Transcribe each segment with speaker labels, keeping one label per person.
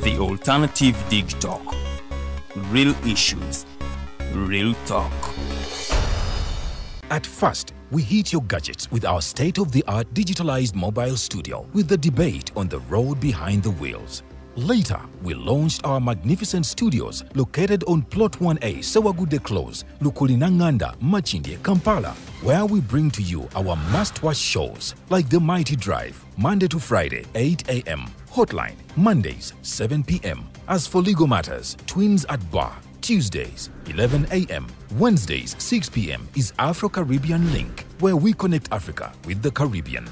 Speaker 1: The Alternative Dig Talk. Real issues, real talk.
Speaker 2: At first, we hit your gadgets with our state-of-the-art digitalized mobile studio with the debate on the road behind the wheels. Later, we launched our magnificent studios located on Plot 1A, Sewagude Close, Lukulinanganda, Machindye, Kampala, where we bring to you our must-watch shows like The Mighty Drive, Monday to Friday, 8 a.m., Hotline, Mondays, 7 p.m. As for legal matters, Twins at Bar, Tuesdays, 11 a.m. Wednesdays, 6 p.m. is Afro-Caribbean Link, where we connect Africa with the Caribbean.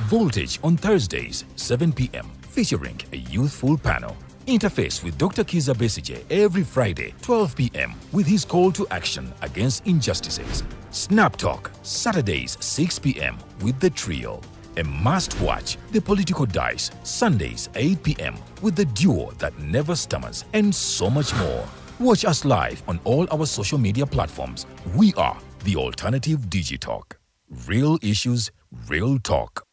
Speaker 2: Voltage on Thursdays, 7 p.m., featuring a youthful panel. Interface with Dr. Kiza Besije every Friday, 12 p.m. with his call to action against injustices. Snap Talk, Saturdays, 6 p.m. with the trio. A must-watch, The Political Dice, Sundays, 8 p.m. with the duo that never stammers, and so much more. Watch us live on all our social media platforms. We are The Alternative Digitalk. Real issues, real talk.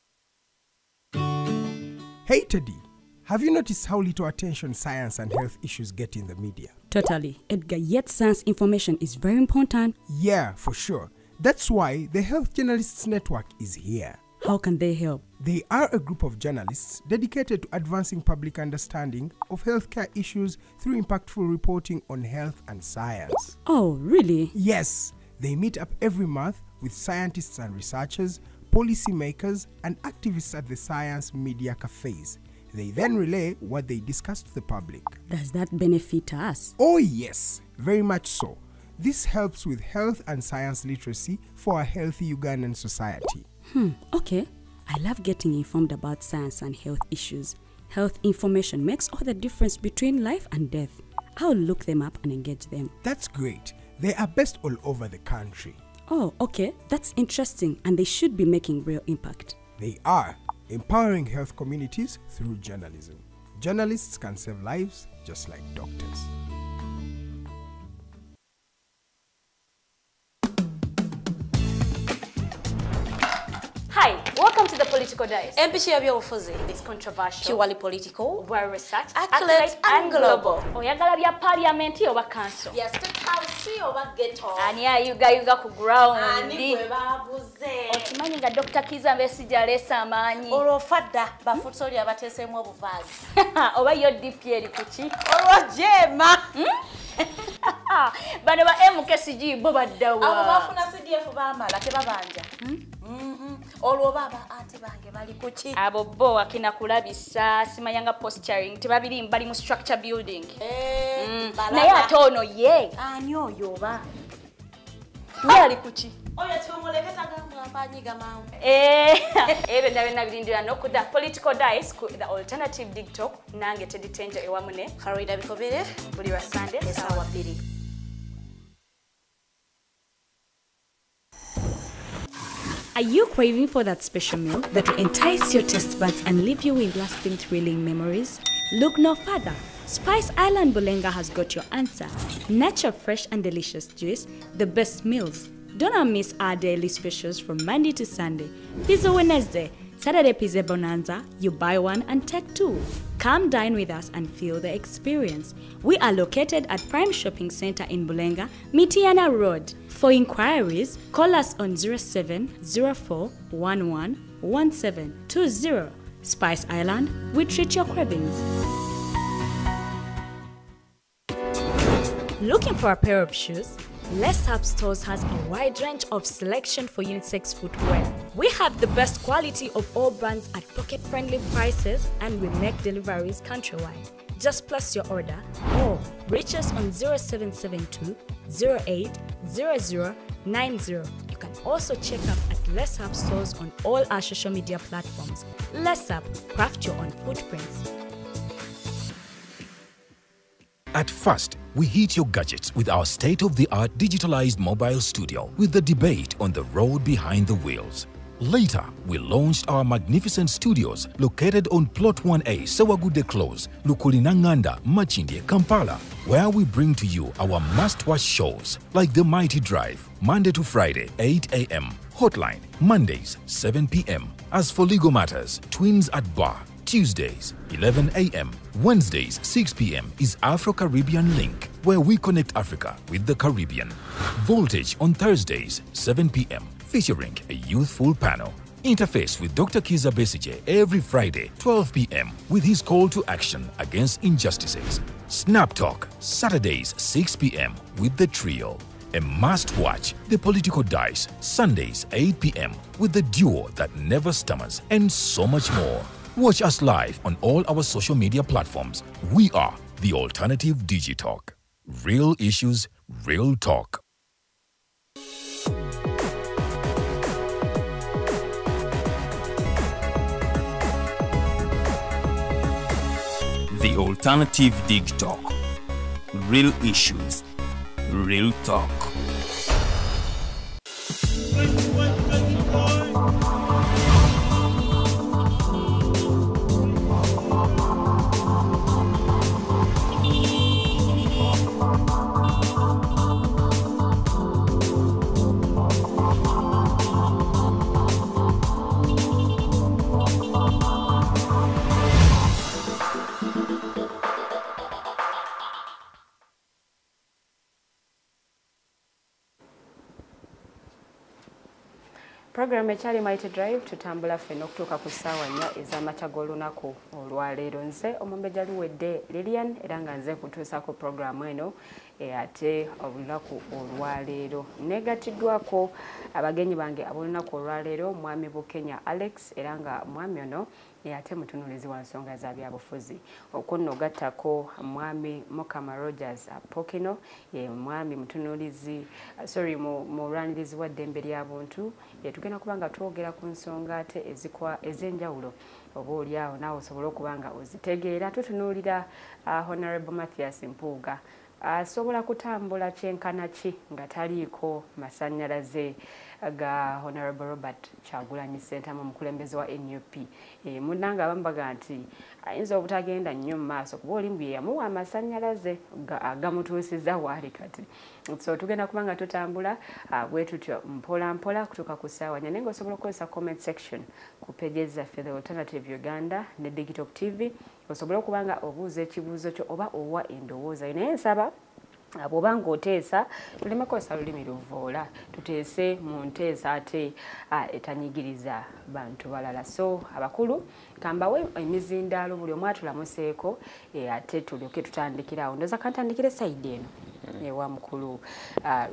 Speaker 3: Hey Teddy, have you noticed how little attention science and health issues get in the media?
Speaker 4: Totally, Edgar, yet science information is very important.
Speaker 3: Yeah, for sure. That's why the Health Journalists Network is here.
Speaker 4: How can they help?
Speaker 3: They are a group of journalists dedicated to advancing public understanding of healthcare issues through impactful reporting on health and science.
Speaker 4: Oh, really?
Speaker 3: Yes, they meet up every month with scientists and researchers, policymakers, and activists at the Science Media Cafes. They then relay what they discuss to the public.
Speaker 4: Does that benefit us?
Speaker 3: Oh yes, very much so. This helps with health and science literacy for a healthy Ugandan society.
Speaker 4: Okay. I love getting informed about science and health issues. Health information makes all the difference between life and death. I'll look them up and engage them.
Speaker 3: That's great. They are based all over the country.
Speaker 4: Oh, okay. That's interesting, and they should be making real impact.
Speaker 3: They are empowering health communities through journalism. Journalists can save lives just like doctors.
Speaker 5: Hi, welcome to the Political Dice.
Speaker 6: Empichi ebyobufuzi.
Speaker 5: It's controversial,
Speaker 6: Purely political,
Speaker 5: well researched,
Speaker 6: accurate and global.
Speaker 5: Oyagala bya parliament oba council.
Speaker 6: Yes, State House oba ghetto.
Speaker 5: Ani ayuga ku ground.
Speaker 6: Ani gwe babuze.
Speaker 5: Okimanyi nga Dr. Kiza Besije aleesa amaanyi.
Speaker 6: Olwofadda bafutoli abateesemu obuvaazi.
Speaker 5: Oba yo DP eri kuki?
Speaker 6: Olwojema.
Speaker 5: Bano ba MKCG bo baddawa.
Speaker 6: Abo bafuna CDF baamala tebabanja. Olwo baba ate bange bali kuki?
Speaker 5: Abo bo akina kulabisa simanyanga posturing tebabiri bali mu structure building. Naye ate ono ye.
Speaker 6: Ani oyo oba?
Speaker 5: Ye ali kuki?
Speaker 6: Oyo tumuleketa gambanyiga mawu.
Speaker 5: Ebe ndabena birindira no kuda Political Dice ku the Alternative Digitalk nange teditenja ewamune.
Speaker 6: Farida bikobere
Speaker 5: Buli wa Sunday
Speaker 6: esawa 2.
Speaker 4: Are you craving for that special meal that will entice your taste buds and leave you with lasting thrilling memories? Look no further. Spice Island Bulenga has got your answer. Natural, fresh and delicious juice, the best meals. Don't miss our daily specials from Monday to Sunday. Pizza Wednesday, Saturday Pizza Bonanza, you buy one and take two. Come dine with us and feel the experience. We are located at Prime Shopping Center in Bulenga, Mitiana Road. For inquiries, call us on 0704111720. Spice Island, we treat your cravings. Looking for a pair of shoes? Les Hub Stores has a wide range of selection for unisex footwear. We have the best quality of all brands at pocket-friendly prices, and we make deliveries countrywide. Just place your order or reach us on 0772 080090. You can also check up at Les Hub Stores on all our social media platforms. Les Hub, craft your own footprints.
Speaker 2: At first, we hit your gadgets with our state-of-the-art digitalized mobile studio with the debate on the road behind the wheels. Later, we launched our magnificent studios located on Plot 1A, Sewagude Close, Lukulinanganda, Machindye, Kampala, where we bring to you our must-watch shows like The Mighty Drive, Monday to Friday, 8 a.m., Hotline, Mondays, 7 p.m. As for legal matters, Twins at Bar, Tuesdays, 11 a.m. Wednesdays, 6 p.m. is Afro-Caribbean Link, where we connect Africa with the Caribbean. Voltage on Thursdays, 7 p.m., featuring a youthful panel. Interface with Dr. Kiza Besije every Friday, 12 p.m. with his call to action against injustices. Snap Talk, Saturdays, 6 p.m. with the trio. A must-watch, The Political Dice, Sundays, 8 p.m. with the duo that never stammers, and so much more. Watch us live on all our social media platforms. We are The Alternative Digitalk. Real issues, real talk.
Speaker 1: The Alternative Digitalk. Real issues, real talk.
Speaker 7: Program ekyali Mighty Drive tutambula ffenna okutuuka ku ssaawa 4 ez'amakya g'olunaku olwaleero. Nze Omumbejja Luwedde Lilian era nga nze kutuusaako programu eno ate olunaku olwaleero. Negatiddwako abagenyi bange ab'olunaku olwaleero mwami Bukenya Alex era nga mwami ono ate mutunulizi wa nsonga za byabufuzi. Okunno gattako mwami Mukama Rogers Pokino ye mwami mutunulizi mulwanirizi wa ddembe ly'abuntu tugenda kuba nga twogera ku nsonga ate ez'enjawulo oba oliawo naawe osobola okuba nga ozitegeera. Tutunuulira Honorable Mathias Mpuuga asobola kutambula kyenkana ki nga taliiko masannyalaze ga Honorable Robert Kyagulanyi Ssentamu omukulembeze wa NUP. Munnanga abamu baga nti ayinza obutagenda nnyo mu maaso kuba oli mbu yamuwa amasannyalaze agamutuusiza waali kati. So tugenda kuba nga tutambula bwe tutyo mpola mpola kutuuka ku ssaawa 4 naye ng'osobola okukozesa comment section ku pages zaffe The Alternative Uganda ne Digital TV. Osobola okuba nga obuuza ekibuuzo kyo oba owa endowooza yo naye nsaba bw'oba ng'oteesa tuleme kukozesa lulimi luvoola, tuteese mu nteesa ate etanyigiriza bantu balala. So abakulu kambawe emizindaalo buli omu atulamuseeko ate tulyoke tutandikirawo. Ndooza kantandikire sayidi eno ewa mukulu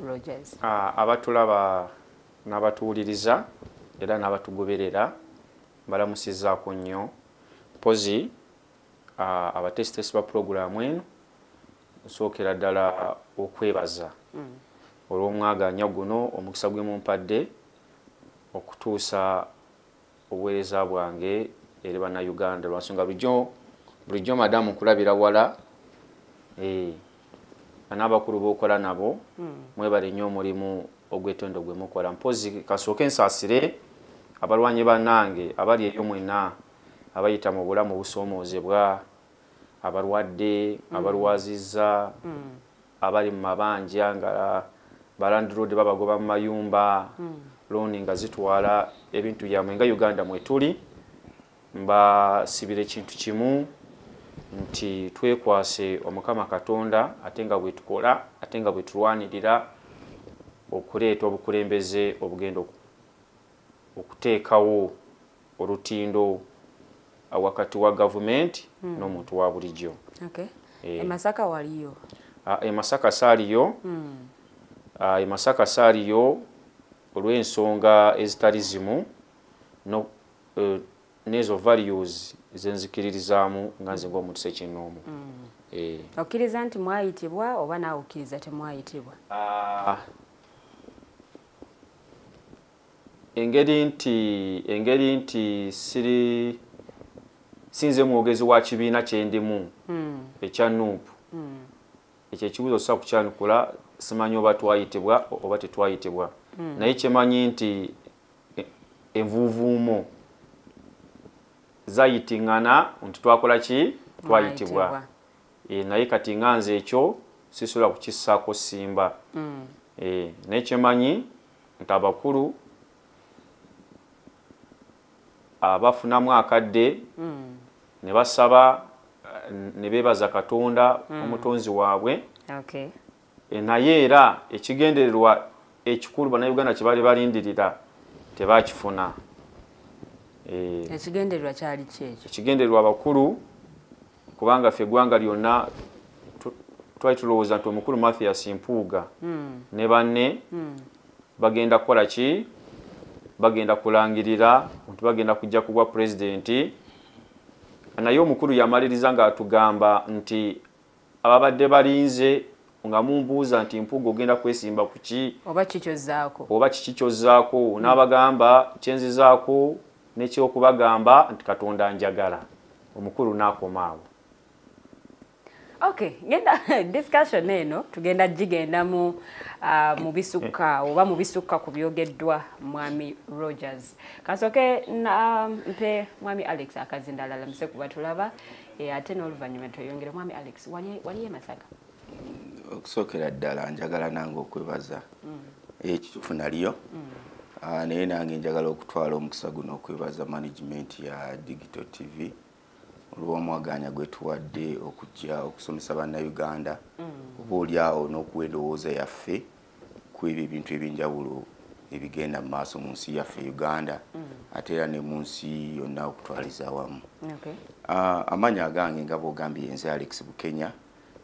Speaker 7: Rogers.
Speaker 8: Abatulaba n'abatuwuliriza era n'abatugoberera balamusizzaako nnyo pozi abatesitesi ba puroguramu eno nsookera ddala okwebaza olw'omwaganya guno omukisa gwe mumpadde okutuusa obuweereza bwange eri bannayuganda lwansonga bulijjo madamu nkulabira wala n'abakulu b'okola nabo mwebale nnyo omulimu ogw'ettendo gwe mukola. Mpozi kasooke nsaasire abalwanyi bannange abali eyo mwenna abayita mu bulamu busoomoozebwa, abalwadde abalwazizza abali mu mabanja nga balandiroodi babagoba mu mayumba looni nga zitwala ebintu byamwe nga Uganda mwe tuli. Mbasibire ekintu kimu nti twekwase Omukama Katonda ate nga bwe tukola ate nga bwe tulwanirira okuleeta obukulembeze obugenda okuteekawo olutindo wakati wa gavumenti n'omuntu wa bulijjo.
Speaker 7: Masaka waliyo?
Speaker 8: Masaka saaliyo. Masaka saaliyo olw'ensonga ezitali zimu n'ezo values zenzikiririzaamu nga nze ng'omuntu Ssekinnoomu.
Speaker 7: Okkiriza nti mwayitibwa oba naawe okkiriza temwayitibwa?
Speaker 8: Engeri nti sinze mwogezi wa kibiina kyendimu ekya NUP. Ekyo ekibuuzo sosa kukyanukula, simanyi oba twayitibwa oba tetwayitibwa. Naye kyemanyi nti envuuvuumo zayitingana nti twakola ki? Twayitibwa. Naye kati nga nze ekyo sisobola kukissaako simba. Naye kyemanyi nti abakulu abafunamu akadde ne basaba ne bebaza Katonda omutonzi waabwe.
Speaker 7: Okay.
Speaker 8: Naye era ekigendererwa ekikulu bannayuganda kye bali balindirira tebakifuna.
Speaker 7: Ekigendererwa kyali kyekyo.
Speaker 8: Ekigendererwa abakulu kubanga ffe eggwanga lyonna twali tulowooza nti omukulu Mathias Mpuuga ne banne bagenda kukola ki? Bagenda kulangirira nti bagenda kujja kubwa pulezidenti. Naye omukulu yamaliriza ng'atugamba nti ababadde balinze nga mumbuuza nti Mpuuga ogenda kwesimba ku ki?
Speaker 7: Oba kikyozzaako.
Speaker 8: Oba kikyozzaako. N'abagamba kyenzizaako n'ekyokubagamba nti Katonda njagala. Omukulu n'akomaawo.
Speaker 7: Okay, ngenda discussion eno tugenda jigenda mu bisukka oba mu bisukka ku byogeddwa Mwami Rogers. Kasoke na mpe Mwami Alex akazindala lamse kuba tulaba ate n'oluvannyuma toyongere. Mwami Alex wali e Masaka?
Speaker 9: Okusokera ddala njagala nange okwebaza ekituufu naliyo naye nange njagala okutwala omukisa guno okwebaza management ya Digital TV olw'omwaganya gwetuwadde okujja okusomesa bannayuganda oba oliawo n'okuwa endowooza yaffe ku ebyo ebintu ebyenjawulo ebigenda mu maaso mu nsi yaffe Uganda ate era ne mu nsi yonna okutwaliza awamu. Amanya agange nga bw'ogambye nze Alex Bukenya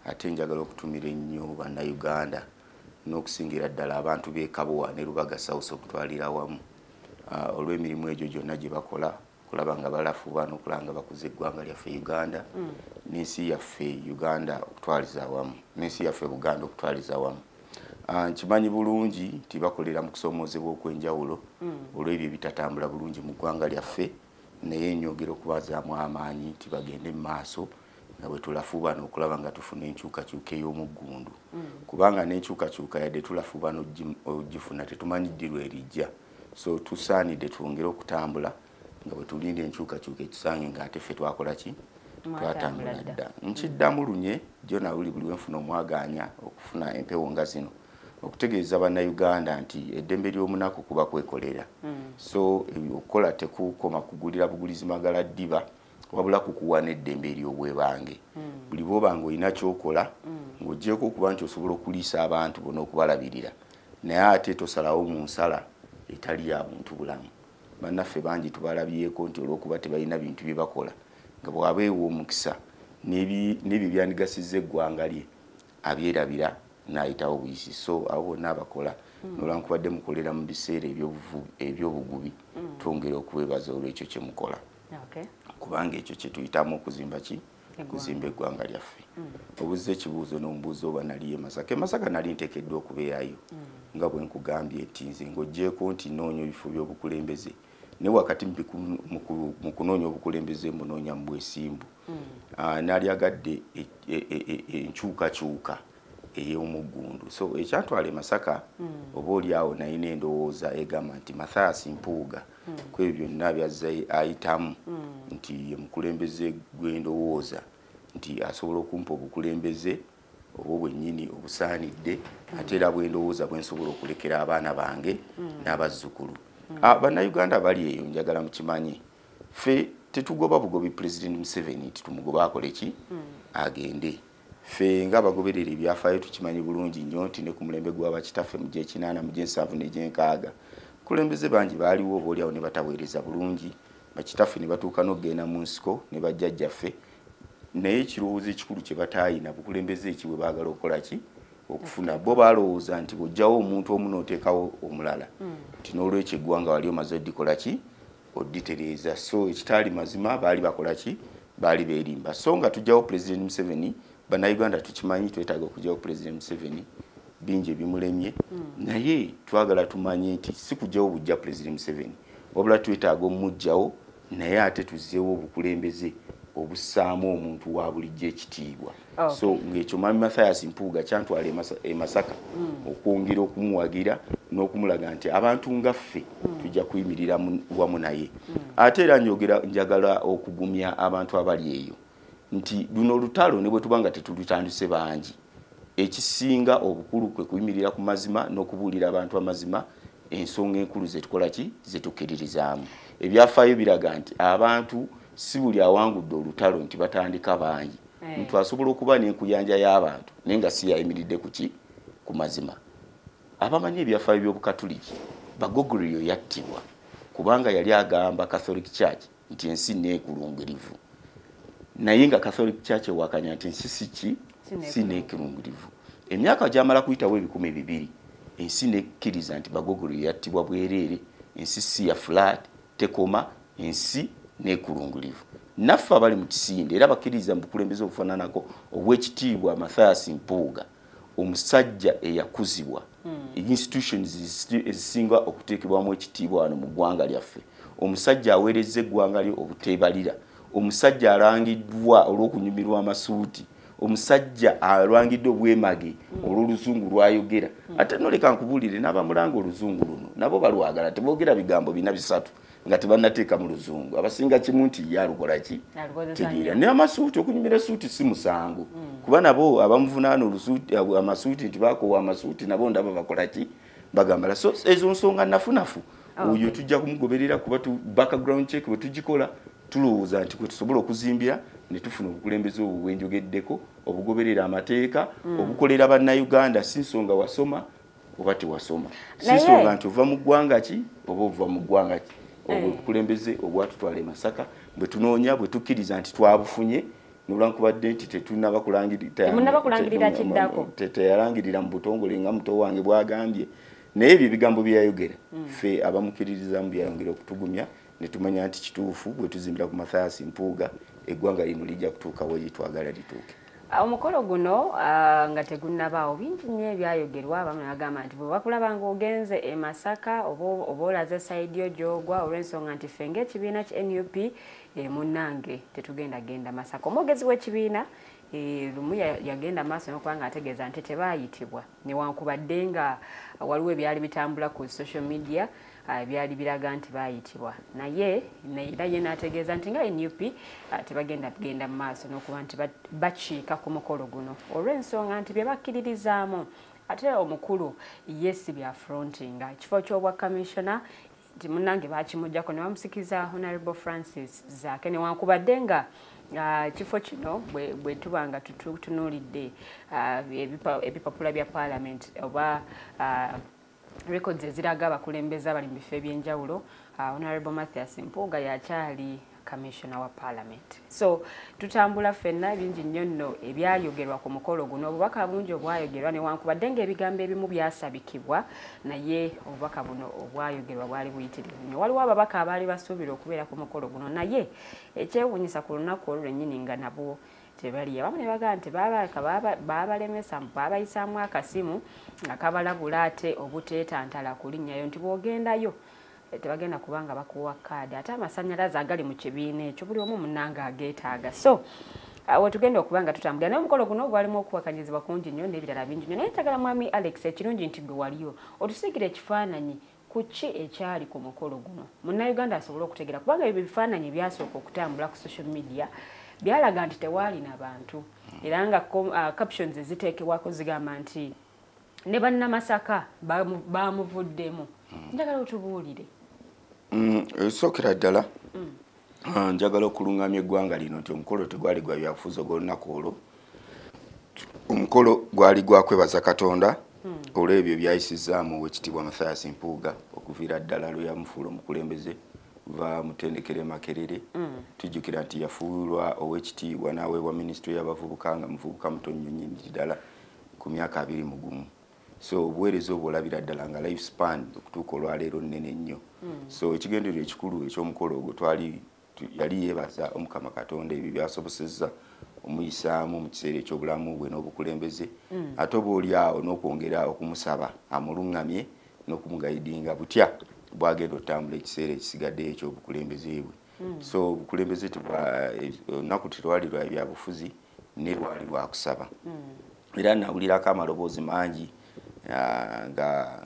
Speaker 9: ate njagala okutumira ennyo bannayuganda n'okusingira ddala abantu b'e Kabowa ne Lubaga South okutwalira awamu olw'emirimu egyo gyonna gye bakola kulaba nga balafuba n'okulanga bakuza eggwanga lyaffe Uganda n'ensi yaffe Uganda okutwaliza awamu n'ensi yaffe Buganda okutwaliza awamu. Nkimanyi bulungi nti bakolera mu kusomoozebwa okw'enjawulo olw'ebyo bitatambula bulungi mu ggwanga lyaffe naye nyongera okubazaamu amaanyi nti bagende mu maaso nga bwe tulafuba n'okulaba nga tufuna enkyukakyuka ey'omuggundu kubanga n'enkyukakyuka yadde tulafuba n'ogifuna tetumanyi ddi lwerijja so tusaanidde twongere okutambula nga bwe tulinda enkyukakyuka etusange ng'ate ffe twakola ki? Twatambula dda. Nkiddamu lunye jjo nawuli buli wenfuna omwaganya okufuna empewo nga zino okutegeeza bannayuganda nti eddembe ly'omunaku kuba kwekolera so okukola tekukoma kugulira bugulizi magala ddiba wabula kukuwa n'eddembe ery'obwebange buli bw'obanga olina kyokola ng'oggyeko okuba nti osobola okuliisa abantu bonna okubalabirira naye ate tosalawo mu nsala etali ya muntu bulamu. Bannaffe bangi tubalabyeko nti olw'okuba tebalina bintu bye bakola nga bw'abeewa omukisa n'ebyo byandigasizza eggwanga lye abyerabira n'ayitawo buyisi so abo bonna abakola n'olwankubadde mukolera mu biseera eby'obugubi twongera okubebaza olw'ekyo kye mukola kubanga ekyo kye tuyitamu okuzimba ki? Kuzimba eggwanga lyaffe. Obuzza ekibuuzo n'omubuuzo oba nali e Masaka. E Masaka nali nteekeddwa okubeerayo nga bwe nkugambye nti nze ng'oggyeko nti noonya ebifo by'obukulembeze ne wakati mu kunoonya obukulembeze munoonya mu bwesimbu naali agadde enkyukakyuka ey'omuggundu so ekyatwala e Masaka oba oliawo nalina endowooza egamba nti Mathias Mpuuga ku ebyo byonna byazza ayitamu nti ye mukulembeze gw'endowooza nti asobola okumpa obukulembeze obwo bwennyini obusaanidde ate era bw'endowooza bwe nsobola okulekera abaana bange n'abazzukulu. Bannayuganda bali eyo njagala mukimanyi ffe tetugoba bugobi President Museveni nti tumugoba akole ki? Agende. Ffe ng'abagoberera ebyafaayo tukimanyi bulungi nnyo nti ne ku mulembe gw'abakitaffe mu gy'ekinaana mu gy'ensanvu n'egy'enkaaga kulembeze bangi baaliwo oba oliawo ne bataweereza bulungi bakitaffe ne batuuka n'okgenda mu nsiko ne bajjajjaffe naye ekirowoozo ekikulu kye bataayina bukulembeze eki bwe baagala okukola ki? Okufuna bo balowooza nti bw'ojjawo omuntu omu n'oteekawo omulala nti n'olwekyo eggwanga wali omaze oddikola ki? Odditereeza so ekitaali mazima baali bakola ki? Baali beerimba so nga tujjawo President Museveni bannayuganda tukimanyi twetaaga okujjawo President Museveni bingi ebimulemye naye twagala tumanye nti si kujjawo bujja President Museveni wabula twetaaga omujjawo naye ate tuzzeewo obukulembeze obussaamu omuntu wa bulijjo ekitiibwa so ng'ekyo Mwami Mathias Mpuuga kyantwala e Masaka okwongera okumuwagira n'okumulaga nti abantu nga ffe tujja kuyimirira wamu naye ate era njagala okugumya abantu abali eyo nti luno olutalo ne bwe tuba nga tetulutandise bangi ekisinga obukulu kwe kuyimirira ku mazima n'okubuulira abantu amazima ensonga enkulu ze tukola ki? Ze tukkiririzaamu. Ebyafaayo biraga nti abantu si buli awangudde olutalo nti batandika bangi ntwasobola okuba n'enkuyanja y'abantu naye nga si yayimiridde ku mazima. Abamanyi ebyafaayo by'obukatuliki Bagogorio yattibwa kubanga yali agamba Catholic Church nti ensi neekulungirivu, naye nga Catholic Church ewakanya nti ensi si neekulungirivu. Emyaka gyamala kuyitawo 200 ensi nekkiriza nti Bagogorio yattibwa bwereere, ensi si ya flat tekoma, ensi neekulungirivu. Naffe abali mu kisinde era bakkiriza mu bukulembeze obufaananako obw'ekitiibwa Mathias Mpuuga, omusajja eyakuzibwa institutions ezisinga okuteekebwamu ekitiibwa wano mu ggwanga lyaffe, omusajja aweerezza eggwanga lye obuteebalira, omusajja alangiddwa olw'okunyumirwa amasuuti, omusajja alwangidde obwemage olw'oluzungu lwayogera. Ate noleka nkubuulire n'abamulanga oluzungu luno nabo balwagala, teboogera bigambo 4-3 nga tebannateeka mu luzungu. Abasinga kimu nti yalukola ki tegeera n'amasuuti, okunyumira suuti si musango kuba nabo abamuvunaana amasuuti nti bakoowa amasuuti nabo ndaba bakola ki bagambala. So ezo nsonga nafunafu oyo tujja kumugoberera kuba background check bwe tugikola tulowooza nti kwe tusobola okuzimbira ne tufuna obukulembeze obwo bwenjogeddeko obugoberera amateeka obukolera bannayuganda, si nsonga wasoma oba tewasoma, si nsonga nti ova mu ggwanga ki oba ova mu ggwanga ki. Obukulembeze obwatutwala e Masaka bwe tunoonya bwe tukkiriza nti twabufunye nolwankubadde nti tetunabakulangirira kiddako teteyalangirira mu butongole nga muto wange bwagambye, naye ebyo ebigambo byayogera ffe abamukiririzamu byayongera okutugumya ne tumanya nti kituufu bwe tuzimbira ku Mathias Mpuuga eggwanga lino lijja kutuukawo gye twagala lituuke.
Speaker 7: Omukolo guno nga tegunnabaawo bingi nnyo ebyayogerwa. Abamu bagamba nti bwe bakulaba ng'ogenze e Masaka oba olaze sayidi yo gy'ogwa olw'ensonga nti ffe ng'ekibiina ki NUP munnange tetugendagenda Masaka. Omwogezi w'ekibiina lumu yagenda maaso n'okuba ng'ategeeza nti tebaayitibwa newankubadde nga waliwo ebyali bitambula ku social media byali biraga nti baayitibwa, naye era ye n'ategeeza nti nga NUP tebagenda kugenda mu maaso n'okuba nti bakiika ku mukolo guno olw'ensonga nti bye bakkiririzaamu. Ate omukulu ye si bya frontinga ekifo ky'obwa commissioner nti munnange bakimugyako ne bamusikiza Honorable Francis Zaake newankubadde nga kifo kino bwe tuba nga tutunuulidde ebipapula bya Parliament oba records eziraga abakulembeze abali mu bifo ebyenjawulo, Honorable Mathias Mpuuga yakyali commissioner wa Parliament. So tutambula ffenna bingi nnyo nno ebyayogerwa ku mukolo guno, obubaka bungi obwayogerwa newankubadde ng'ebigambo ebimu byasabikibwa, naye obubaka buno obwayogerwa bwali buyitirivu nnyo. Waliwo ababaka abaali basuubira okubeera ku mukolo guno, naye ekyewuunyisa ku lunaku olwo lwennyini nga nabo tebaliya. Abamu ne bagamba nti baabalemesa baabayisaamu akasimu nga kabalabula ate obuteetantala kulinnyayo nti bw'ogendayo tebagenda kubanga bakuwa kaadi, ate amasannyalaze agali mu kibiina ekyo buli omu munnange ageetaaga. So we tugenda okuba nga tutambulira naye omukolo guno gwalimu okuwakanyizibwa kungi nnyo n'ebirala bingi nnyo, naye njagala mwami Alex ekirungi nti gwe waliyo otusiigire ekifaananyi ku ki ekyali ku mukolo guno munnayuganda asobole okutegeera, kubanga ebyo bifaananyi byasooka okutambula ku social media byalaga nti tewaali na bantu era nga captions eziteekebwako zigamba nti ne bannamasaka bamuvuddemu. Njagala otubuulire.
Speaker 9: Sookera ddala njagala okulungamya eggwanga lino nti omukolo tegwali gwa byabufuzi ogw'olunaku olwo. Omukolo gwali gwa kwebaza Katonda olw'ebyo byayisizaamu Oweekitiibwa Mathias Mpuuga okuviira ddala lwe yamufuula omukulembeze va mutendekere Makerere. Tujjukira nti yafuulwa Oweekitiibwa n'aweebwa minisitule y'abavubuka nga muvubuka mutonyo nnyini ddala ku myaka 21. So obuweereza obwo olabira ddala nga life span okutuuka olwaleero nnene nnyo. So ekigendererwa ekikulu eky'omukolo ogwo yali yeebaza Omukama Katonda ebyo byasobosezza omuyisaamu mu kiseera eky'obulamu bwe n'obukulembeze, ate oba oli awo n'okwongera okumusaba amuluŋŋamye n'okumugayidinga butya bwagenda otambula ekiseera ekisigadde eky'obukulembeze bwe. So obukulembeze olunaku terwali lwa byabufuzi ne lwali lwa kusaba. Era nawulirako amaloboozi mangi nga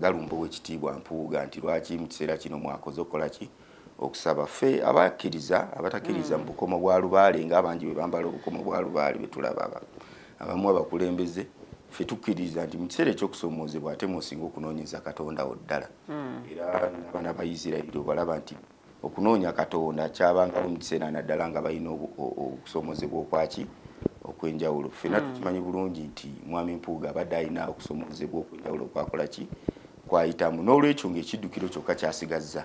Speaker 9: galumba Oweekitiibwa Mpuuga nti lwaki mu kiseera kino mwakoze okukola ki okusaba. Ffe abakkiriza abatakkiriza mu bukomo bwa lubaale ng'abangi bwe bambala obukomo bwa lubaale betulaba abamu abakulembeze ffe tukkiriza nti mu kiseera eky'okusoomoozebwa ate mwosinga okunoonyeza Katonda wo ddala. Era n'abaana ba Isirayiri obalaba nti okunoonya Katonda kyabangawo mu kiseera naddala nga balina okusomozebwa okwaki okwenjawulo. Ffenna tukimanyi bulungi nti Mwami Mpuuga abadde alina okusomozebwa okwenjawulo okwakola ki kwayitamu, n'olwekyo ng'ekiddukiro kyokka kyasigazza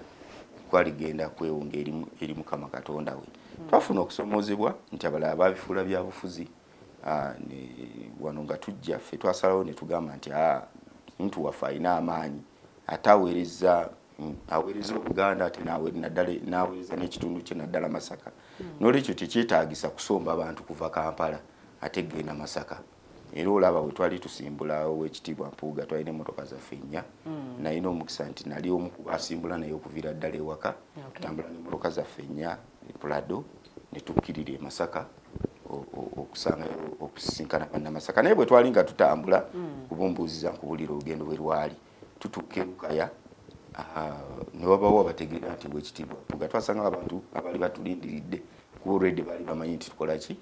Speaker 9: kwaligenda kwewunga eri Mukama Katonda we. Twafuna okusomozebwa nti abalala babifuula bya bufuzi, wano nga tujja ffe twasalawo ne tugamba nti muntu waffe alina amaanyi ate aweereza Obuganda ate n'aweereza n'ekitundu kye naddala Masaka. N'olwekyo tekyetaagisa kusomba abantu kuva Kampala ate genda Masaka. Era olaba bwe twali tusimbula Oweekitiibwa Mpuuga twalina emmotoka zaffe 4, nalina omukisa nti nali omu ku basimbula naye okuviira ddala ewaka, tutambula n'emmotoka zaffe 4 Prado ne tukkirira e Masaka okusangayo okusisinkana bannamasaka. Naye bwe twali nga tutambula kubumbuuziza nkubulira olugendo bwe lwali tutuuka e Lukaya, ne wabawo abategeera nti Oweekitiibwa Mpuuga twasanga abantu abali batulindiridde kuba already baali bamanyi nti tukola ki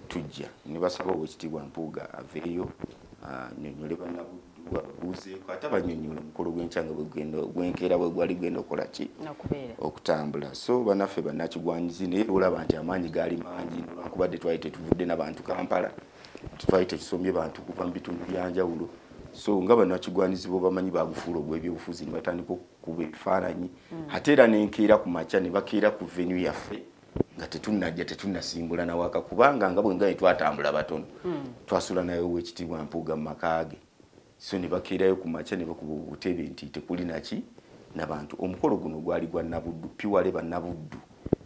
Speaker 9: tujja. Ne basaba Oweekitiibwa Mpuuga aveeyo annyonnyole bannabuddu ababuuzeeko ate abannyonnyola omukolo gw'enkyanga gwenkeera bwe gwali genda okukola ki okutambula. So bannaffe bannakigwanyizi naye olaba nti amaanyi gaali mangi olwakubadde twali tetuvudde n'abantu Kampala, twali tetusombye bantu kuva mu bitundu byanjawulo. So nga bannakigwanyizi bo bamanyi bagufuula ogw'ebyobufuzi ne batandika okukuba ebifaananyi ate era n'enkeera ku makya ne bakeera ku venue yaffe nga tetunnasimbula nawaka kubanga nga bwe nga twatambula batono twasula nayo Oweekitiibwa Mpuuga mu maka ge. So ne bakeerayo ku makya ne bakuba obutebe nti tekuli naki n'abantu. Omukolo guno gwali gwa Nabuddu, piwale bannabuddu,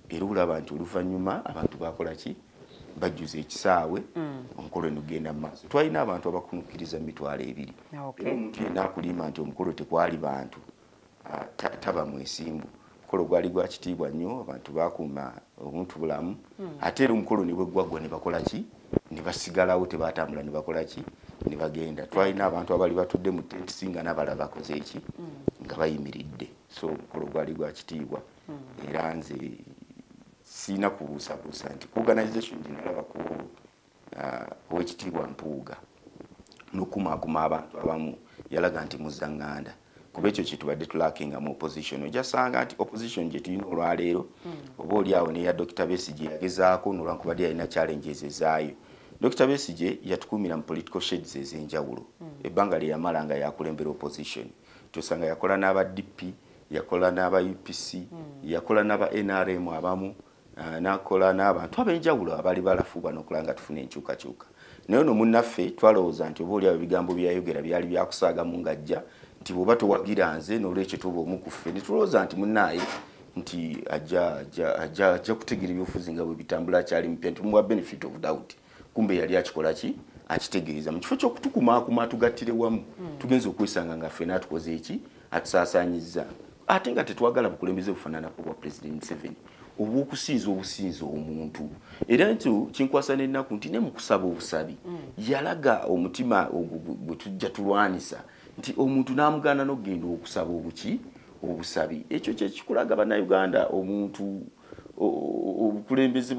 Speaker 9: era olaba nti oluvannyuma abantu bakola ki bajjuza ekisaawe omukolo ne gugenda mu maaso. Twalina abantu abakunukkiriza mu mitwalo 2. Era omuntu yenna akulimba nti omukolo tekwali bantu taba mwesimbu. Omukolo gwali gwa kitiibwa nnyo, abantu bakuuma obuntu bulamu, ate era omukolo ne bwe gwaggwa ne bakola ki ne basigalawo tebatambula ne bakola ki ne bagenda. Twalina abantu abali batudde mu tent singa n'abalala bakoze eki nga bayimiridde. So omukolo gwali gwa kitiibwa era nze sina kubuusabuusa nti organization ginalaba ku Oweekitiibwa Mpuuga n'okumaakuma abantu abamu yalaga nti muzaŋŋanda kuba ekyo kitubadde tulakinga mu opposition. Ojasanga nti opposition gye tulina olwaleero oba oliawo neya Dr. Besigye yagezaako n'olwankubadde yalina challenges ezaayo. Dr. Besigye yatukuumira mu political shades ez'enjawulo ebbanga lye yamala nga yakulembera opposition. Tosanga yakola n'aba DP, yakola n'aba UPC, yakola n'aba NRM abamu, nakola n'abantu ab'enjawulo abali balafuba n'okulaba nga tufuna enkyukakyuka. Naye ono munnaffe twalowooza nti oba oliawo ebigambo byayogera byali byakusaagamu ng'ajja nti bw'oba towagira nze n'olwekyo tuba omu ku ffe. Ne tulowooza nti munnaaye nti ajja kutegeera ebyobufuzi nga bwe bitambula akyali mpya nti tumuwa benefit of doubt. Kumbe yali akikola ki akitegeereza mu kifo ky'okutukumaakuma tugattire wamu tugenza okwesanga nga ffenna atukoze eki atusaasaanyizza. Ate nga tetwagala bukulembeze bufaananako bwa President Museveni obw'okusinza obusinza omuntu. Era nti kinkwasa n'ennaku nti ne mu kusaba obusabi yalaga omutima bwe tujja tulwanisa nti omuntu n'amugaana n'okugenda okusaba obusabi. Ekyo kye kikulaga bannayuganda omuntu obukulembeze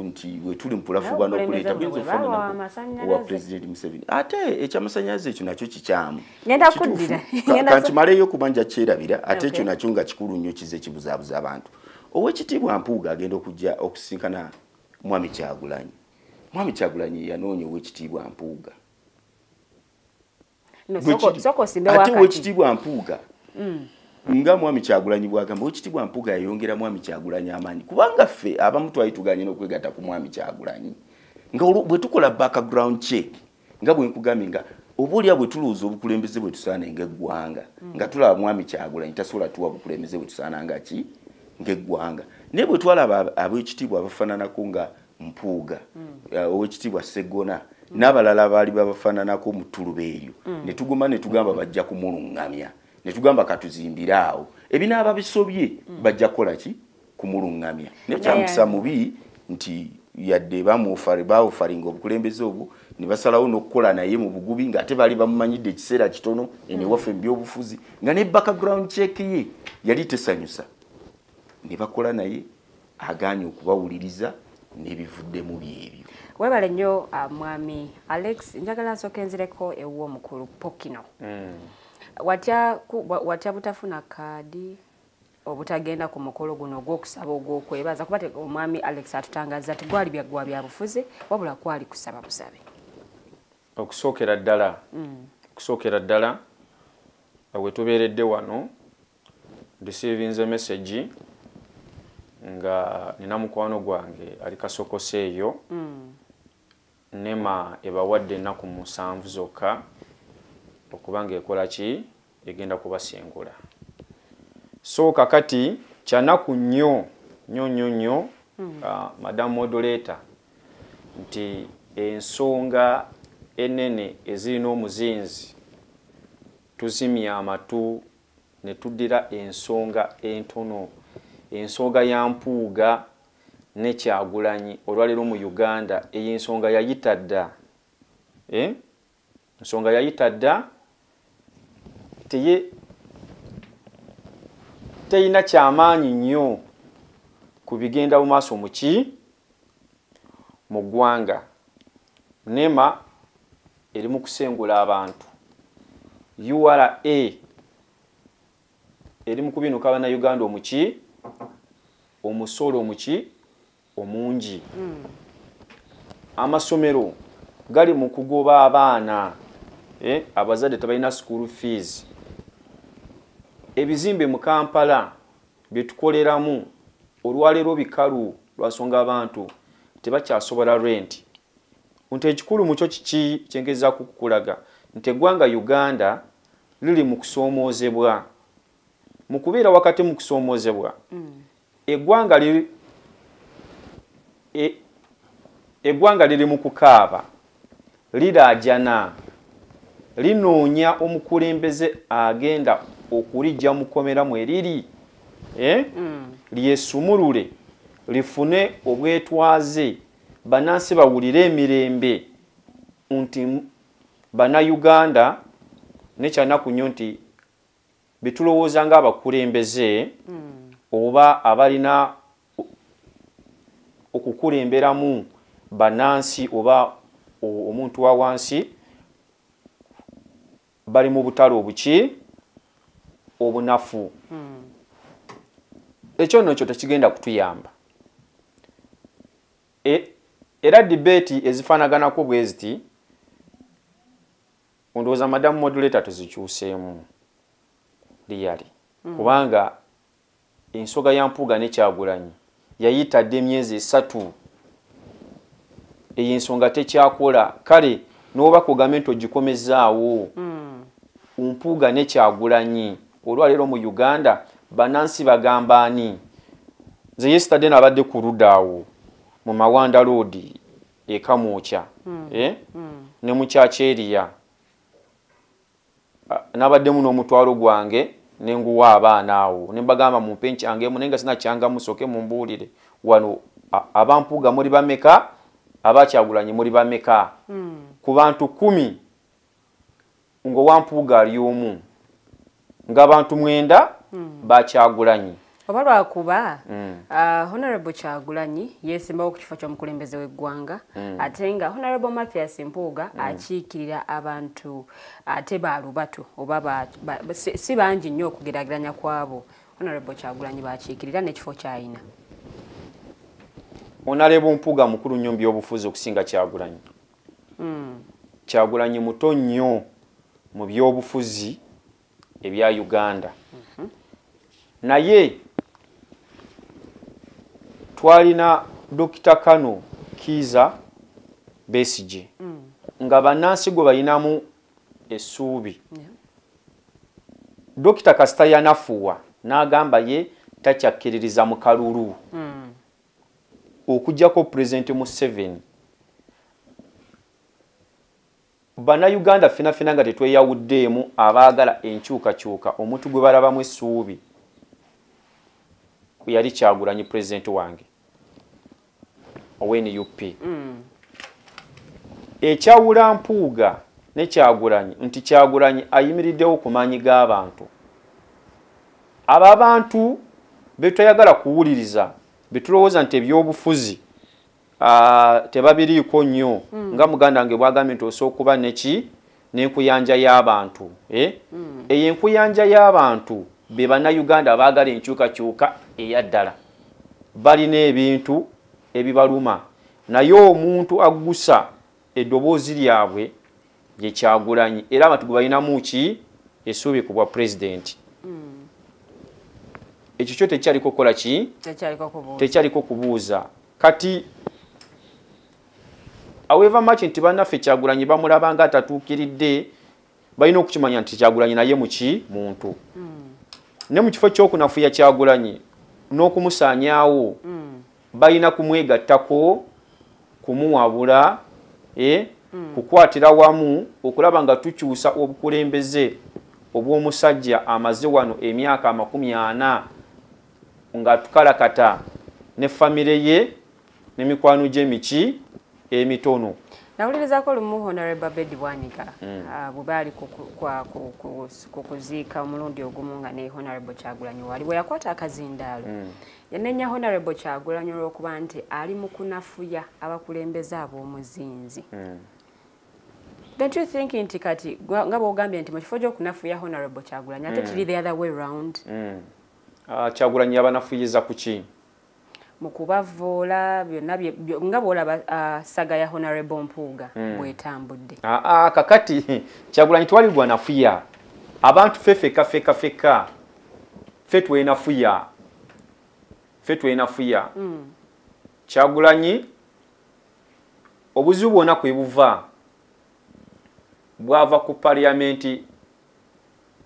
Speaker 9: nti bwe tuli mpulafuba n'okuleeta buyinza okufaanana owa President Museveni. Ate ekyamasannyalaze ekyo nakyo kikyamu. Kankimaleyo kuba nja kyerabira ate ekyo nakyo nga kikulu nnyo kize kibuzaabuza abantu. Oweekitiibwa Mpuuga agenda okujja okusinkana Mwami Kyagulanyi. Mwami Kyagulanyi yanoonya Oweekitiibwa Mpuuga. Ate Oweekitiibwa Mpuuga nga Mwami Kyagulanyi bwagamba Oweekitiibwa Mpuuga yayongera Mwami Kyagulanyi amaanyi kubanga ffe abamu twali tuganye n'okwegatta ku Mwami Kyagulanyi nga bwe tukola background check nga bwe nkugambye nga oba olya bwe tulowooza obukulembeze bwe tusaana ng'eggwanga nga tulaba Mwami Kyagulanyi tasobola tuwa bukulembeze bwe tusaana nga ki ng'eggwanga. Naye bwe twalaba ab'ekitiibwa abafaananako nga Mpuuga, Oweekitiibwa Sseggona n'abalala baali babafaananako mu ttuluba eryo ne tuguma ne tugamba bajja kumulungamya ne tugamba katuzimbire awo ebinaaba bisobye bajja kukola ki kumulungamya. Naye kyamukisa mubi nti yadde baawufaringa obukulembeze obwo ne basalawo n'okukola naye mu bugubi ng'ate baali bamumanyidde ekiseera kitono enewaffe mu byobufuzi nga ne background check ye yali tesanyusa. Ne bakola naye agaanye okubawuliriza n'ebivuddemu byebyo.
Speaker 7: Webale nnyo Mwami Alex, njagala nsooka enzireko ew'omukulu Pokino. Watya butafuna kaadi? obutagenda ku mukolo guno ogw'okusaba ogw'okwebaza kuba omwami Alex atutangaza ati gwali bya bufuzi wabula kwali kusaba busabe.
Speaker 8: Okusookera ddala we tubeeredde wano receiving a message nga nina mukwano gwange ali Kasokose eyo nema ebawadde ennaku 7 zokka okubanga ekola ki egenda kubasengula. So kakati kyanaku nnyo Madam Moderator nti ensonga enene ezirina omuzinzi tuzimya amatu ne tuddira ensonga entono, ensonga ya Mpuuga ne Kyagulanyi olwaleero mu Uganda ey'ensonga yayita dda. Ensonga yayita dda teyina kyamaanyi nnyo ku bigenda mu maaso mu ggwanga. NEMA eri mu kusengula abantu, URA eri mu kubinuka Abannayuganda omusolo omungi. Amasomero gali mu kugoba abaana, abazadde tebalina school fees. Ebizimbe mu Kampala byetukoleramu olwaleero bikalu lwasonga abantu tebakyasobola rent. Nti ekikulu mu kyo kiki kyengeza kukulaga nti eggwanga Uganda liri mu kusoomoozebwa. Mu kubeera wakati mu kusoomoozebwa eggwanga liri mu kukaaba, liraajana, linoonya omukulembeze agenda okulijja mu kkomera mwe liri, lyesumulule, lifune obwetwaze, bannansi bawulire emirembe nti Bannayuganda nekyanaku nnyo nti bitulowooza ng'abakulembeze oba abalina okukulemberamu bannansi oba omuntu wa wansi bali mu butale obunafu. Ekyo nno kyo tekigenda kutuyamba. Era debate ezifaanaganako bwe ziti ndowooza Madam Moderator tuzikyuseemu liyali kubanga ensonga ya Mpuuga ne Kyagulanyi yayitadde emyezi 3 eyo ensonga tekyakola. Kale n'oba kugambe nti ogikomezaawo Mpuuga ne Kyagulanyi olwaleero mu Uganda bannansi bagamba ani? Nze yesterday nabadde ku ludaawo mu Mawanda Road Kamwokya ne mu Kyakyeria nabaddemu n'omutwalo gwange ne nguwa abaana awo ne mbagamba mumpe nkyangemu naye nga sina kyanga musoke mumbuulire wano abampuuga muli bameka, abakyagulanyi muli bameka? Ku bantu 10 ng'owampuuga ali omu ng'abantu 9 bakyagulanyi.
Speaker 7: Oba lwakuba Honorable Kyagulanyi yeesimbawo ku kifo ky'omukulembeze w'eggwanga ate nga Honorable Mathias Mpuuga akiikirira abantu ate baalubatu oba si bangi nnyo okugeraageranya kwabo. Honorable Kyagulanyi bakiikirira n'ekifo ky'alina.
Speaker 8: Honorable Mpuuga mukulu nnyo mu by'obufuzi okusinga Kyagulanyi. Kyagulanyi muto nnyo mu by'obufuzi ebya Uganda. Naye twalina Dr. Kano Kiza Besigye nga bannansi gwe balinamu essuubi. Dr. Kasita yanafuwa n'agamba ye takyakkiririza mu kalulu okujjako President Museveni. Bannayuganda ffenna nga tetweyawuddeemu abaagala enkyukakyuka omuntu gwe balabamu essuubi yali Kyagulanyi President wange ONUP. Ekyawula Mpuuga ne Kyagulanyi nti Kyagulanyi ayimiriddewo ku maanyi g'abantu. Abo abantu betwayagala kuwuliriza betulowooza nti ebyobufuzi tebabiriiko nnyo nga muganda wange bwagambye nti osobola okuba n'enkuyanja y'abantu. Eyo enkuyanja y'abantu be bannayuganda abaagala enkyukakyuka eyaddala balina ebintu ebibaluma naye omuntu aggusa eddoboozi lyabwe gye Kyagulanyi era abantu gwe balinamu ki essuubi ku bwa pulezidenti ekyo kyo tekyaliko kukola ki tekyaliko kubuuza kati however much nti bannaffe Kyagulanyi bamulaba nga atatuukiridde balina okukimanya nti Kyagulanyi naye muki muntu ne mu kifo ky'okunafuya Kyagulanyi n'okumusaanyaawo balina kumwegattako kumuwabula kukwatira wamu okulaba nga tukyusa obukulembeze obw'omusajja amaze wano emyaka 40 nga tukalakata ne famire ye n'emikwano gye miki emitono.
Speaker 7: Nawulirizaako lumu Honorable Bedi Bwanika bwe baali kukuziika omulundi ogumu nga ne Honorable Kyagulanyi wali we yakwata akazindaalo yanenya Honorable Kyagulanyi olw'okuba nti ali mu kunafuya abakulembeze ab'omuzinzi. Don't you think nti kati nga bw'ogambye nti mu kifo gy'okunafuya Honorable Kyagulanyi ate kiri the other way round?
Speaker 8: Kyagulanyi abanafuyiza ku ki?
Speaker 7: Mukubavoola byonna nga bw'olaba saga ya Honorable Mpuuga bw'etambudde.
Speaker 8: Kakati Kyagulanyi twali gwanafuya abantu feka fe twenafuya Kyagulanyi obuzibu bwonna kwe buva bwava ku parliament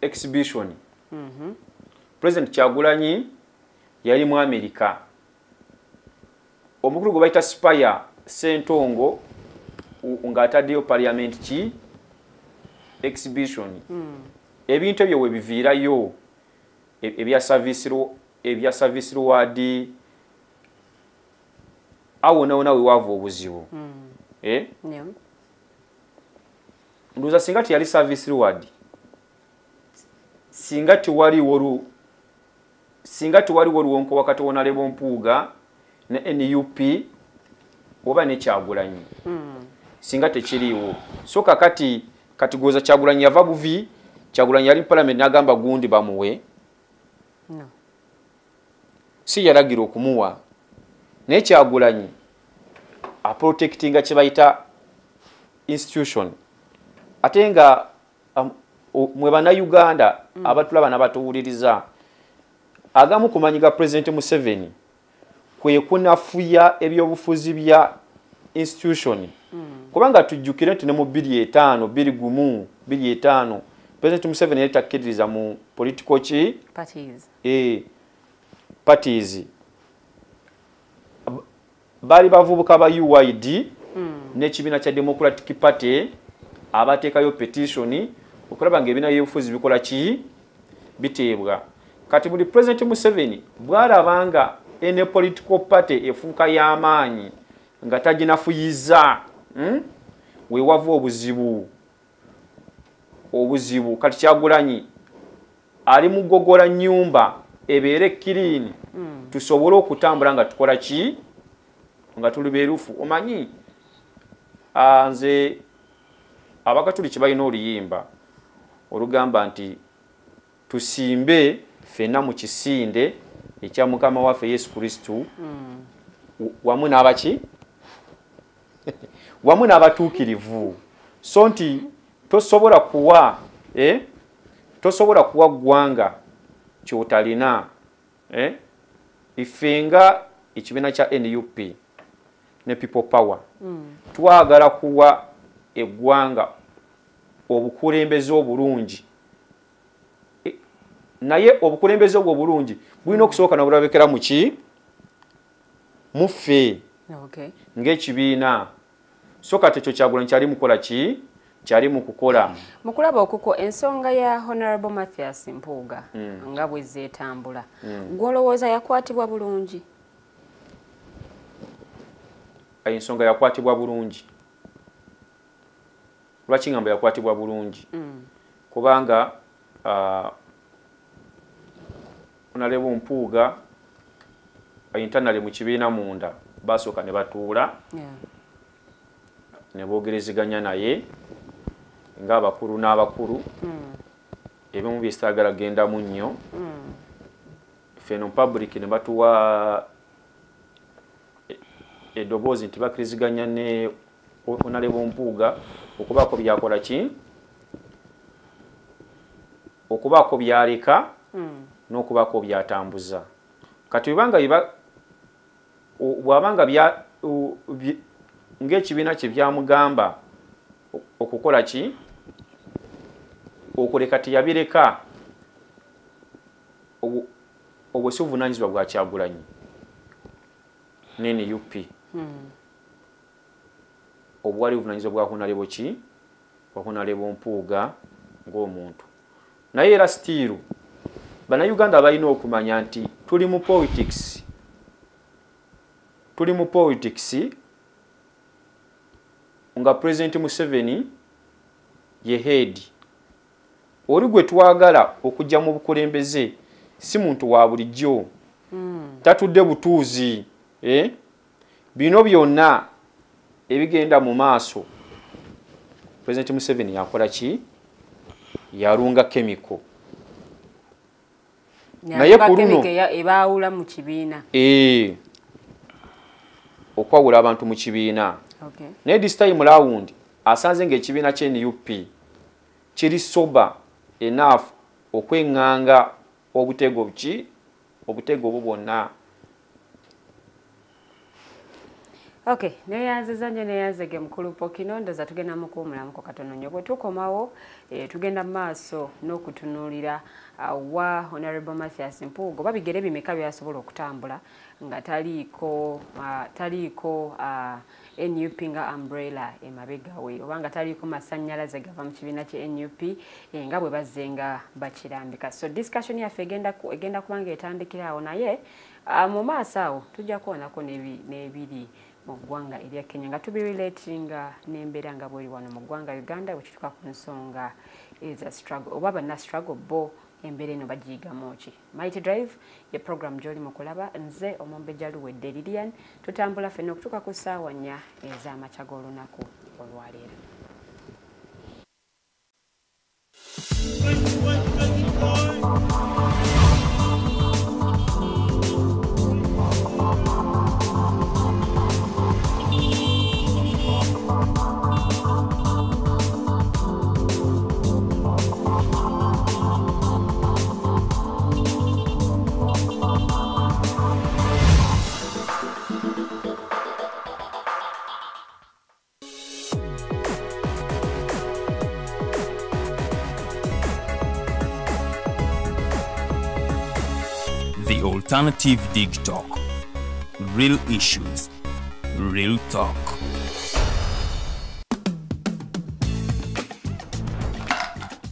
Speaker 8: exhibition. President Kyagulanyi yali mu America. Omukulu gwe bayita Spire Sentongo ng'ataddeyo parliament ki exhibition. Ebintu ebyo we biviirayo ebya service reward awona we wava obuzibu. Nduza singa tiyali service reward singa tiwaliwo luwonko wakati wa Honorable Mpuuga ne NUP oba ne Kyagulanyi singa tekiriwo. So kati goza Kyagulanyi yava buvi Kyagulanyi yali parliament n'agamba gundi bamuwe si yalagira okumuwa naye Kyagulanyi aprotectinga kye bayita institution ate nga mwe bannayuganda abatulaba n'abatuwuliriza agamu kumanyiga President Museveni kwe kunafuya ebyobufuzi bya institution kubanga tujjukire nti ne mu 2005 President Museveni yali takkiririza mu political ki parties bali bavubuka ba UID n'ekibiina kya Democratic Party abateekayo petition okulaba ng'ebibiina by'obufuzi bikola ki biteebwa. Kati buli President Museveni bw'alabanga ene political party efuuka y'amaanyi nga taginafuyiza we wava obuzibu. Kati Kyagulanyi ali mu gogola nnyumba ebeere clean tusobole okutambula nga tukola ki nga tuli beerufu. Omanyi nze abakatuliki balina oluyimba olugamba nti tusimbe ffenna mu kisinde ekya Mukama waffe Yesu Kristu wamu n'abaki wamu n'abatuukirivu. So nti tosobola kuwa ggwanga kyotalina. Ife nga ekibiina kya NUP ne People Power twagala kuwa eggwanga obukulembeze obulungi naye obukulembeze obwo obulungi bulina okusooka na bulabekera mu ki muffe ng'ekibiina. So kati ekyo Kyagulanyi kyali mukola ki kyali mu kukola
Speaker 7: mu kulaba okuko ensonga ya Honorable Mathias Mpuuga nga bwe zeetambula gw'olowooza yakwatibwa bulungi?
Speaker 8: Ensonga yakwatibwa bulungi. Lwaki ngamba yakwatibwa bulungi? Kubanga Honorable Mpuuga internally mu kibiina munda basooka ne batuula ne boogerezeganya naye ng'abakulu n'abakulu ebimu byesitagala gendamu nnyo feno public ne batuwa eddoboozi nti bakkiriziganya ne Honorable Mpuuga okubaako byakola ki okubaako byaleka n'okubaako byatambuza kati bwabanga ng'ekibiina kye byamugamba okukola ki okuleka teyabireka obwo si buvunaanyizibwa bwa Kyagulanyi nene UP obwali buvunaanyizibwa bwa Honorable ki bwa Honorable Mpuuga ng'omuntu naye era stiru bannayuganda balina okumanya nti tuli mu politics nga President Museveni ye head oli gwe twagala okujja mu bukulembeze si muntu wa bulijjo tatudde butuuzi bino byonna ebigenda mu maaso President Museveni yakola ki yarunga chemical naye ku luno
Speaker 7: ebaawula mu kibiina
Speaker 8: okwawula abantu mu kibiina naye this time round asanze ng'ekibiina kye NUP kiri soba enough okwenganga obutego obwo bwonna.
Speaker 7: Okay, neyanziza nje neyanzege mukulu Pokino ndoza tugenda mukuumulamu ko katono nnyo bwe tukomawo tugenda maaso n'okutunuulira wa Honorable Mathias Mpuuga babigere bimeka byasobola okutambula nga taliiko NUP nga umbrella emabegawe obanga taliiko masannyalaze gava mu kibiina kye NUP nga bwe bazzenga bakirambika. So discussion yaffe egenda kubanga etandikira awo naye mu maaso awo tujja kuwonako n'ebiri mu ggwanga erya Kenya nga tubirelatinga n'embeera nga bweri wano mu ggwanga Uganda wekituuka ku nsonga eza struggle oba banna struggle bo embeera eno bagiyigamu ki. Mighty Drive ye program gy'oli mu kulaba nze Omumbejja Luwedde Lilian tutambula ffenna okutuuka ku ssaawa 4 ez'amakya g'olunaku olwaleero.
Speaker 1: The Alternative Dig Talk. Real issues, real talk.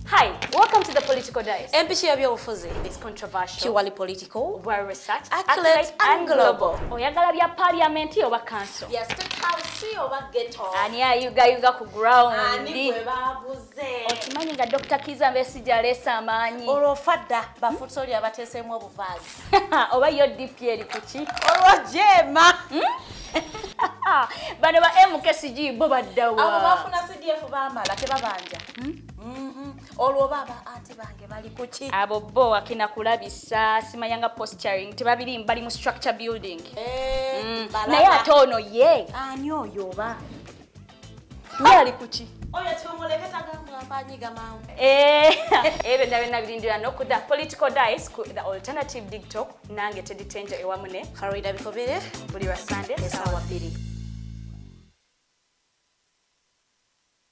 Speaker 5: Hi, welcome to the Political Dice.
Speaker 6: Empichi y'ebyobufuzi.
Speaker 5: It's controversial,
Speaker 6: Purely political,
Speaker 5: well researched,
Speaker 6: accurate and global.
Speaker 5: Oyagala bya parliament oba council.
Speaker 6: Yes, state house oba ghetto.
Speaker 5: Ani ayuga ku ground.
Speaker 6: Ani bwe babuze.
Speaker 5: Okimanyi nga Dr. Kizza Besigye aleesa amaanyi.
Speaker 6: Olwofadda bafutoli abateeseemu obuvaazi.
Speaker 5: Oba yo DP eri kuki?
Speaker 6: Olwojema.
Speaker 5: Bano ba MKCG bo baddawa.
Speaker 6: Abo bafuna CDF baamala tebabanja. Olwo baba ate bange bali kuki?
Speaker 5: Abo bo akina kulabisa simayanga posturing tebabiri mbali mu structure building. Naye ate ono ye.
Speaker 6: Ani oyo oba?
Speaker 5: Yali kuki?
Speaker 6: Oyo kyomuleketa gamba mpanyiga mawe.
Speaker 5: Ebe na birindira nokuda Political Dice ku the Alternative Dig Talk nange Teddy Tenjo ewamune
Speaker 6: Farida Bikobere
Speaker 5: buli wa Sunday
Speaker 6: sawa 2.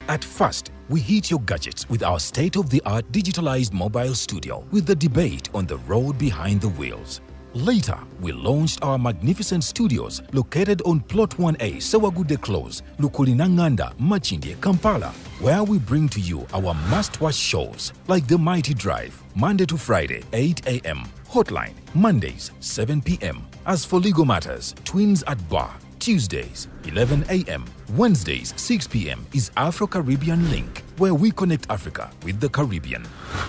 Speaker 2: At first, we hit your gadgets with our state-of-the-art digitalized mobile studio with the debate on the road behind the wheels. Later, we launched our magnificent studios located on Plot 1A, Sewagude Close, Lukulinanganda, Machindye, Kampala, where we bring to you our must-watch shows like The Mighty Drive, Monday to Friday, 8 a.m., Hotline, Mondays, 7 p.m. As for legal matters, Twins at Bar, Tuesdays, 11 a.m. Wednesdays, 6 p.m. is Afro-Caribbean Link, where we connect Africa with the Caribbean.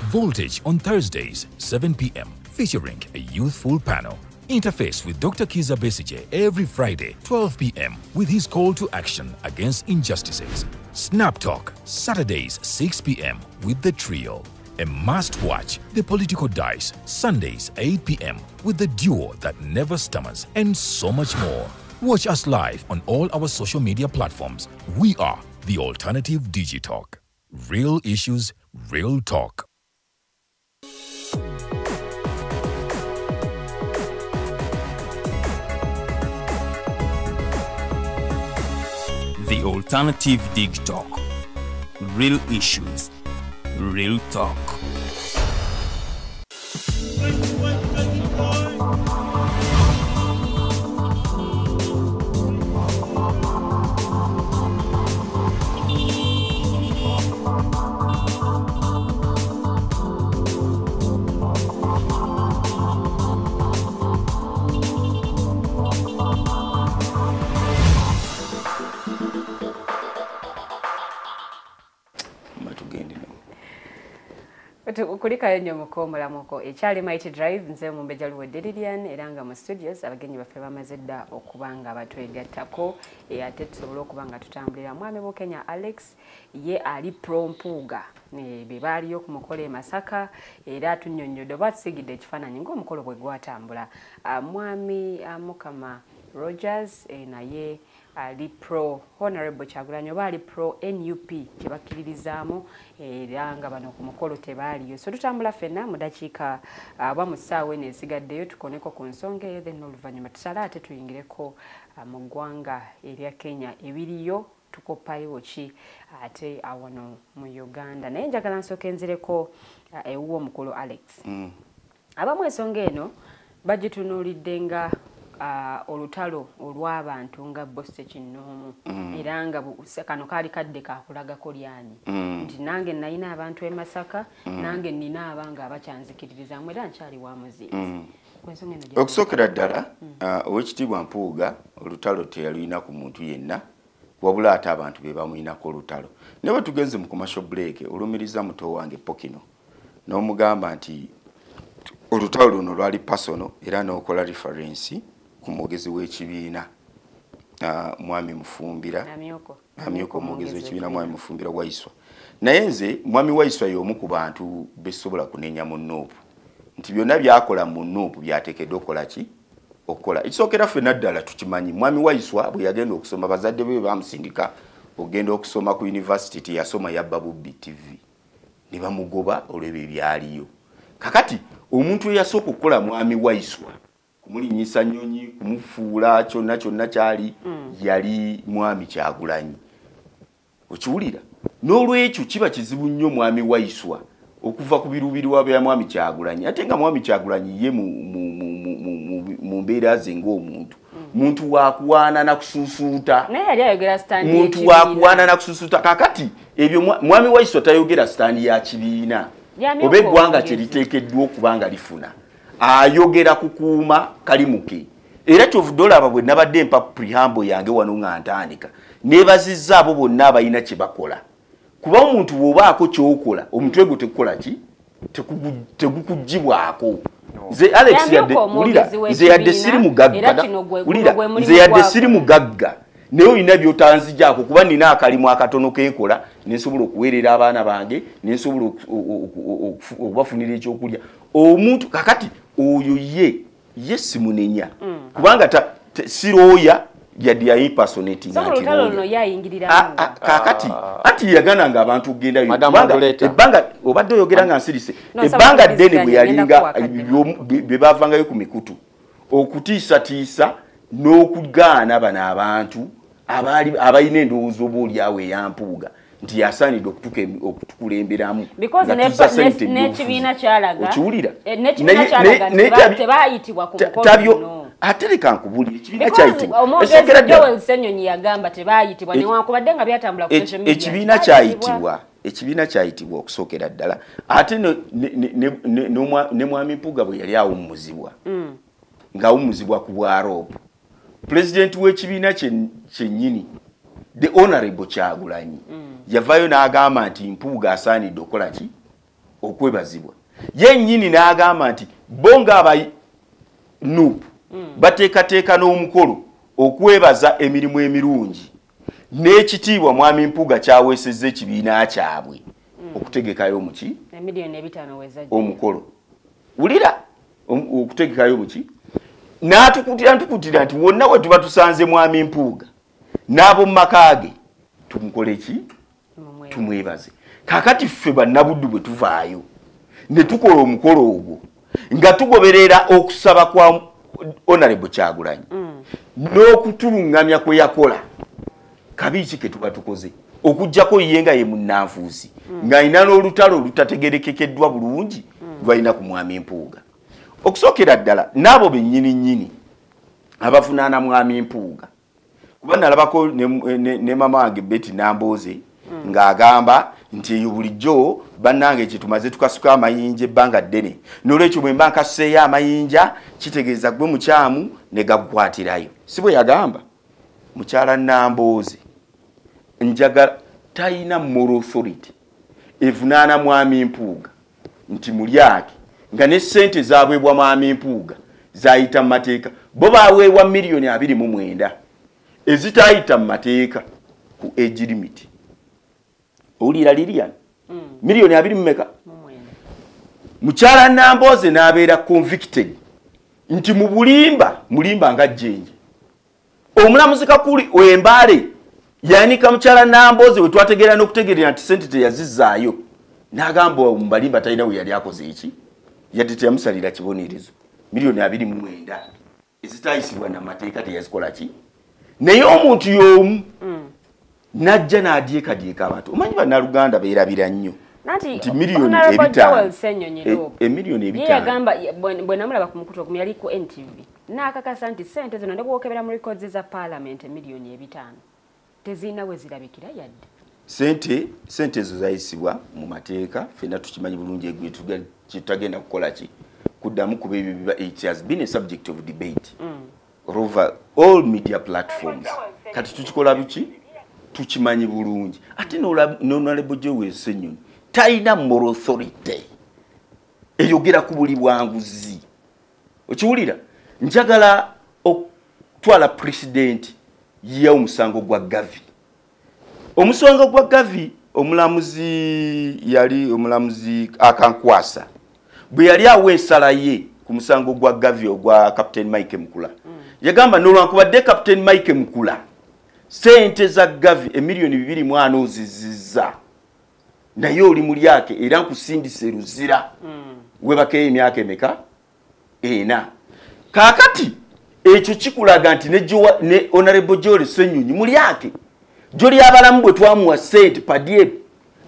Speaker 2: Voltage on Thursdays, 7 p.m., featuring a youthful panel. Interface with Dr. Kizza Besigye every Friday, 12 p.m. with his call to action against injustices. Snap Talk, Saturdays, 6 p.m. with the trio. A must-watch, The Political Dice, Sundays 8 p.m. with the duo that never stammers and so much more. Watch us live on all our social media platforms. We are The Alternative Digitalk. Real issues, real talk.
Speaker 1: The Alternative Digitalk. Real issues, real talk.
Speaker 7: Kulikayo nnyo mukomulamuko ekyali Mighty Drive nze Mumbeja Luwedde Lilian era nga mu studios abagenyi baffe bamaze dda okubanga batwegattako ate tusobola okuba nga tutambulira mwami mu Kenya Alex ye ali pro Mpuuga be baaliyo ku mukolo e Masaka era tunnyonnyodde oba tusigidde ekifaananyi ng'omukolo bwe gwatambula mwami Mukama Rogers naye ali pro Honorable Kyagulanyi oba ali pro NUP kyebakkiririzaamu era nga bano ku mukolo tebaaliyo so tutambula ffenna mu dakiika aba mu ssaawa eno esigaddeyo tukoneko ku nsonga eyo then oluvannyuma tusale ate tuyingireko mu ggwanga erya Kenya ebiriyo tukoppayo ki ate awano mu Uganda naye njagala nsooka enzireko ewuwo omukulu Alex abamu ensonga eno bagitunuulidde nga olutalo olw'abantu nga Bosse Kinoomu era nga kano kaali kadde kakulagako lyanyi nti nange nalina abantu e Masaka nange nina abanga abakyanzikiririzaamu era nkyali wa muzinzi
Speaker 9: okusookera ddala ow'ekitiibwa Mpuuga olutalo teyaluyina ku muntu yenna wabula ate abantu be bamuyinako olutalo ne bwe tugenze mu commercial break olumiriza muto wange Pokino n'omugamba nti olutalo luno lwali personal era n'okola reference ku mwogezi w'ekibiina mwami Mufumbira amyoko omwogezi w'ekibiina mwami Mufumbira Waiswa naye nze mwami Waiswa y'omu ku bantu besobola kunenya mu Nuupu nti byonna byakola mu Nuupu byateekeddwa okukola ki okukola ekisookera ffenna ddala tukimanyi mwami Waiswa bwe yagenda okusoma bazadde be bamusindika ogenda okusoma ku university teyasoma yabba Bubbi TV ne bamugoba olw'ebyo ebyaliyo kakati omuntu eyasooka okukola mwami Waiswa kumulinyisa nnyonyi kumufuula kyonna kyali yali mwami Kyagulanyi okiwulira n'olwekyo kiba kizibu nnyo mwami Waiswa okuva ku biruubirirwa bya mwami Kyagulanyi ate nga mwami Kyagulanyi ye mu mbeera ze ng'omuntu muntu wakuwaana na kusuusuuta muntu wakuwaana na kusuusuuta kakati ebyo mwami Waiswa tayogera standi ya kibiina oba eggwanga kye liteekeddwa okuba nga lifuna ayogera kukuuma kalimuke era kyovudde olaba bwe nabadde mpa preamble yange wano nga ntandika neebazizza abo bonna abalina kye bakola kuba omuntu bw'obaako ky'okola omutwe gwo tekukola ki tegukugibwako nze Alex nze yadde siri mugagga nze yadde siri mugagga naye olina by'otanzigyako kuba nina akalimu akatono kenkola nensobola okuweerera abaana bange nensobola okubafunira ekyokulya omuntu kakati oyo ye simunenya kubanga sirooya yadde yayimpersonating kakati ati yagananga abantu okugenda ebbanga obadde oyogera nga nsirise ebbanga ddene bwe yalinga bye bavangayo ku mikutu okutiisatiisa n'okugaana bano abantu abalina endowooza oba oliawo eyampuuga nti yasaanidde okutukulemberamu
Speaker 7: n'ekibiina kyalaga
Speaker 9: okiwulira
Speaker 7: tebaayitibwa ku mukolo
Speaker 9: ate leka nkubulira ekibiina kyayitibwa ekibiina kyayitibwa okusookera ddala ate ne mwami Mpuuga bwe yali awummuzibwa ng'awummuzibwa ku bwaroopu pulezidenti w'ekibiina kyennyini the honorable Kyagulanyi yavayo n'agamba nti Mpuuga asaanidde okukola ki okwebazibwa yennyini n'agamba nti bo ng'aba Nuupu bateekateeka n'omukolo okwebaza emirimu emirungi n'ekitiibwa mwami Mpuuga kyaweesezza ekibiina kyabwe okutegekayo muki
Speaker 7: Emiliyoni 5 weza
Speaker 9: omukolo ulira okutegekayo muki n'atukutira nti wonna we tuba tusanze mwami Mpuuga n'abo makage tumukole ki tumwebaze kakati ffe bannabuddu bwe tuvaayo ne tukola omukolo ogwo nga tugoberera okusaba kwa Honorable Kyagulanyi n'okutulungamya kwe yakola kabiiki ke tuba tukoze okujjako yenga ye munnanfuusi ng'ayina n'olutalo olutategerekekeddwa bulungi lwalina ku mwami Mpuuga okusookera ddala n'abo bennyini abavunaana mwami Mpuuga kuba nalabako ne mama wange Betty Nambooze ng'agamba nti eyo bulijjo bannange kye tumaze tukasuka amayinja ebbanga ddene n'olwekyo bwe mba nkasuseeyo amayinja kitegeeza gwe mukyamu ne gakukwatirayo si bwe yagamba mukyala Nambooze njagala tayina moral authority evunaana mwami Mpuuga nti mulyake nga ne ssente zaabwebwa mwami Mpuuga zayita mu mateeka bo baaweebwa $29,000 ezitayita mu mateeka ku age limit owulira Lilian $20,000 mukyala Nambooze n'abeera convicted nti mu mulimba nga jjenje omulamuzi Kakuli Wembaale yanika mukyala Nambooze we twategeera n'okutegeerera nti ssente teyazizzaayo n'agamba omubalimba talina we yali akoze eki yadde teyamusalira kibonerezo $29,000 ezitayisibwa na mateeka teyazikola ki naye omuntu y'omu najja n'adyekadyeka abantu omanyi bannaluganda beerabira nnyo nti $5,000,000
Speaker 7: yagamba bwe namulaba ku mukutu ogumi yali ku NTV n'akakasa nti ssente zino ne bwokebera mu records za Parliament $5,000,000 tezirina we zirabikira yadde
Speaker 9: sente ezo zayisibwa mu mateeka ffenna tukimanyi bulungi egwe kitagenda kukola ki kuddamu kuba ebyo it has been a subject of debate over all media platforms kati tukikola biki tukimanyi bulungi ate n'Honorable Joe Ssenyonyi talina moral authority eyogera ku buli bwanguzi okiwulira njagala okutwala president y'omusango gwa Gavi omusango gwa Gavi omulamuzi akankwasa bwe yali awa ensala ye ku musango gwa Gavi ogwa Captain Mike Mukula yagamba n'olwankubadde Captain Mike Mukula sente za Gavi $2,400,000 ozizizza naye oli mu lyake era nkusindise luzira webakeyo emyaka emeka ena kaakati ekyo kikulaga nti ne Honorable Joe Ssenyonyi mu lyake joli abalamu bwe twamuwa sente padye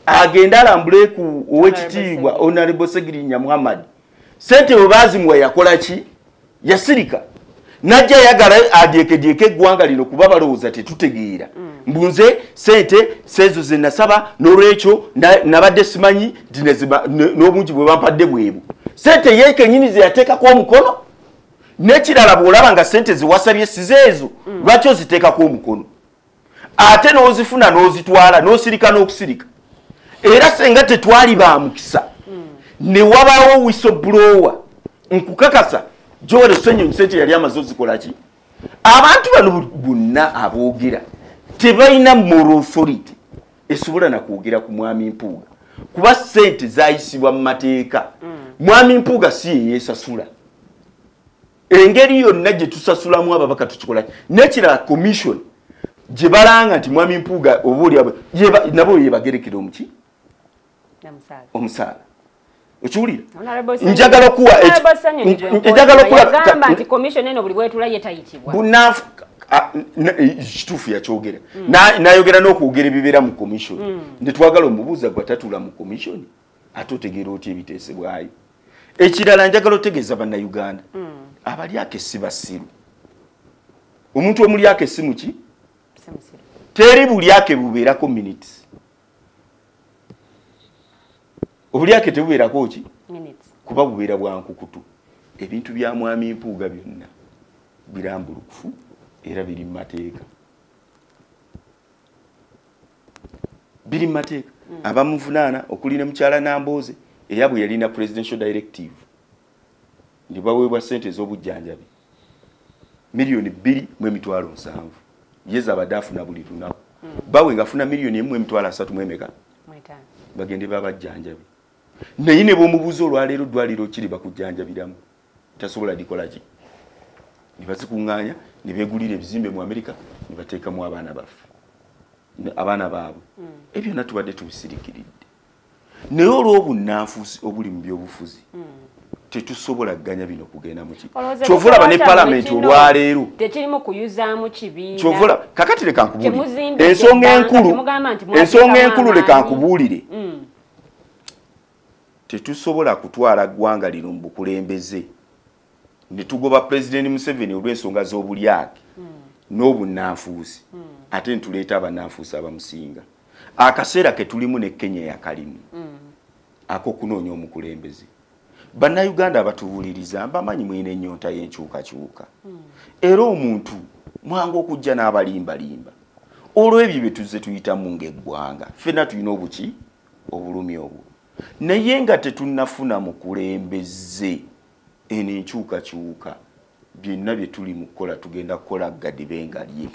Speaker 9: agenda alambule ku owekitiibwa Honorable Segirinya Muhammad sente bwe baazimuwa yakola ki yasirika najja yagala adyekedyeke eggwanga lino kuba balowooza tetutegeera mbunze sente sezo ze nasaba n'olwekyo nabadde simanyi n'obungi bwe bampadde bwebu sente yekenyini ze yateekako omukono n'ekirala bw'olaba nga sente zewasabye sizeezo lwaki oziteekako omukono ate n'ozifuna n'ozitwala n'osirika n'okusirika era senga tetwali ba mukisa ne wabaawo whistleblower nkukakasa Joe Ssenyonyi sente yali amaze ozikola ki abantu bano bonna aboogera tebalina moral authority esobola nakwogera ku mwami Mpuuga kuba sente zayisibwa mu mateeka mwami Mpuuga si yeesasula engeri yonna gye tusasulamu ababaka tukikola nekirala commission gye balanga nti mwami Mpuuga obuulya nabo yebagerekera omuki omusaala okiwulira njagala okuwa
Speaker 7: nti commission eno buli bwetula yetayitibwa
Speaker 9: bunafu kituufu yakyogera nayogera n'okwogera ebibeera mu commission netwagala omubuuza gwe tatula mu commission ate otegeera otya ebiteesebwayo ekirala njagala otegeeza bannayuganda abalyake si basiru omuntu omulyake si muki teri bulyake bubeerako minutes obulyake tebubeerako ki kuba bubeera bwankukutu ebintu bya mwami Mpuuga byonna birambulukufu era biri mu mateeka abamuvunaana okulina mukyala Nambooze eyabwe yalina presidential directive ndi baweebwa ssente ez'obujjanjabi $2,700,000 yeza abadde afuna buli lunaku bawe ngafuna $1,330,000 bagende babajjanjabi naye ne bomubuuza olwaleero ddwaliro kiri bakujjanjabiramu tasobola likola ki ne bazikuŋŋaanya ne beegulira ebizimbe mu Amerika ne bateekamu abaana baffe abaana baabwe ebyo byonna tubadde tubisirikiridde naye olw'obunnanfuusi obuli mu byobufuzi tetusobola kuganya bino kugenda mu ki kyovulaba ne palamenti olwaleero
Speaker 7: tekirimu kuyuzaamu kibiina
Speaker 9: kyovula kakati leka nkubuulire ensonga enkulu leka nkubuulire tetusobola kutwala ggwanga lino mu bukulembeze ne tugoba Pulezidenti Museveni olw'ensonga z'obulyake n'obunnanfuusi ate ntuleeta abannanfuusi abamusinga akaseera ke tulimu ne Kenya yakalimu ak'okunoonya omukulembeze bannayuganda abatuwuliriza mbamanyi mwine ennyonta y'enkyukakyuka era omuntu mwangu okujja n'abalimbalimba olw'ebyo bye tuzze tuyitamu ng'eggwanga ffenna tulina obuki obulumi obwo naye nga tetunnafuna mukulembeze eno enkyukakyuka byonna bye tuli mu kukola tugenda kukola gadi bengalye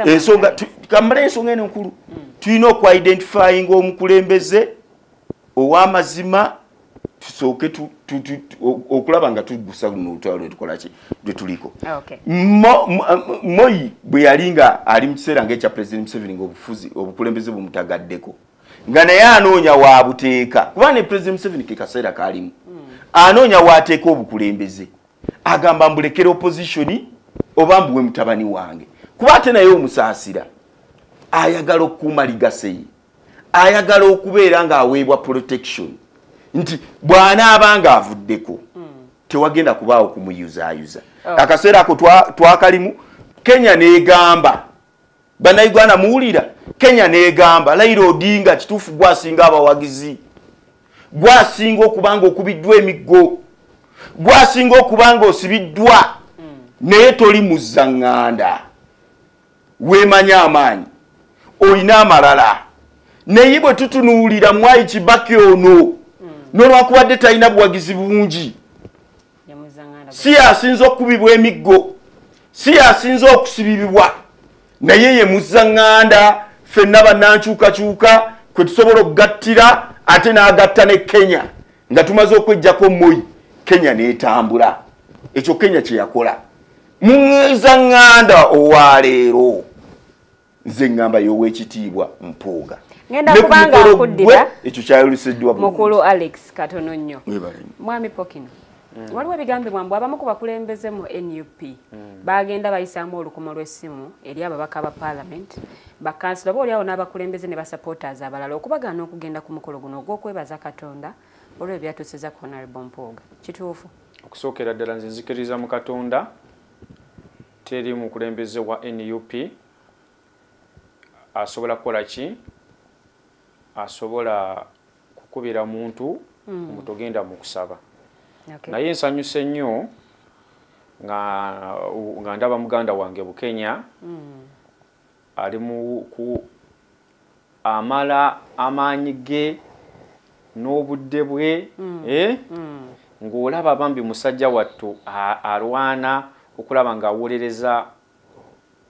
Speaker 9: ensonga kamala ensonga eno nkulu tulina okwidentifyinga omukulembeze ow'amazima tusooke okulaba nga tugusa luno olutalo lwetukola ki lwe tuliko Moi bwe yali nga ali mu kiseera ng'ekya Pulezidenti Museveni ng'obufuzi obukulembeze bumutagaddeko nga naye anoonya wa buteeka kuba ne Pulezidenti Museveni ke kaseera kaalimu anoonya waateeka obukulembeze agamba mbulekera opposition oba mbuwe mutabani wange kuba ate naye omusaasira ayagala okukuuma ligase ye ayagala okubeera ng'aweebwa protection nti bw'anaabanga avuddeko tewagenda kubaawo kumuyuzaayuza akaseera ako twakalimu Kenya n'egamba bannayuganda muwulira Kenya n'egamba Raila Odinga kituufu gwasinga abawagizi gwasinga okubanga okubiddwa emiggo gwasinga okubanga osibiddwa naye toli muzzaŋŋanda weemanya amaanyi olina amalala naye bwe tutunuulira Mwai Kibaki ono n'olwakubadde talina buwagizi bungi si asinza okubibwa emiggo si asinza okusibibwa naye ye muzzaŋŋanda ffenna bannankyukakyuka kwe tusobola okugattira ate n'agatta ne Kenya nga tumaze okwejjako Moi Kenya n'etambula ekyo Kenya kye yakola muzzaŋŋanda owaleero nze ŋŋamba y'ow'ekitiibwa Mpooga
Speaker 7: ngenda kubanga akuddira
Speaker 9: ekyo kyayolusiddwa
Speaker 7: mukulu Alex katono nnyo mwami Pokino waliwo ebigambibwa mbu abamu ku bakulembeze mu NUP bagenda bayisaamu olukumo lw'essimu eri ababaka ba Parliament bakansila booli awo n'abakulembeze ne basupporters abalala okubagaana okugenda ku mukolo guno ogw'okwebaza Katonda olw'ebyatuusiza ku Honorable Mpooga kituufu
Speaker 8: okusookera ddala nze nzikiriza mu Katonda teri mukulembeze wa NUP asobola kukola ki asobola kukubira muntu mutogenda mu kusaba naye nsanyuse nnyo nga ndaba muganda wange Bukenya ali ku amala amaanyi ge n'obudde bwe ng'olaba bambi musajja wattu alwana okulaba ng'awolereza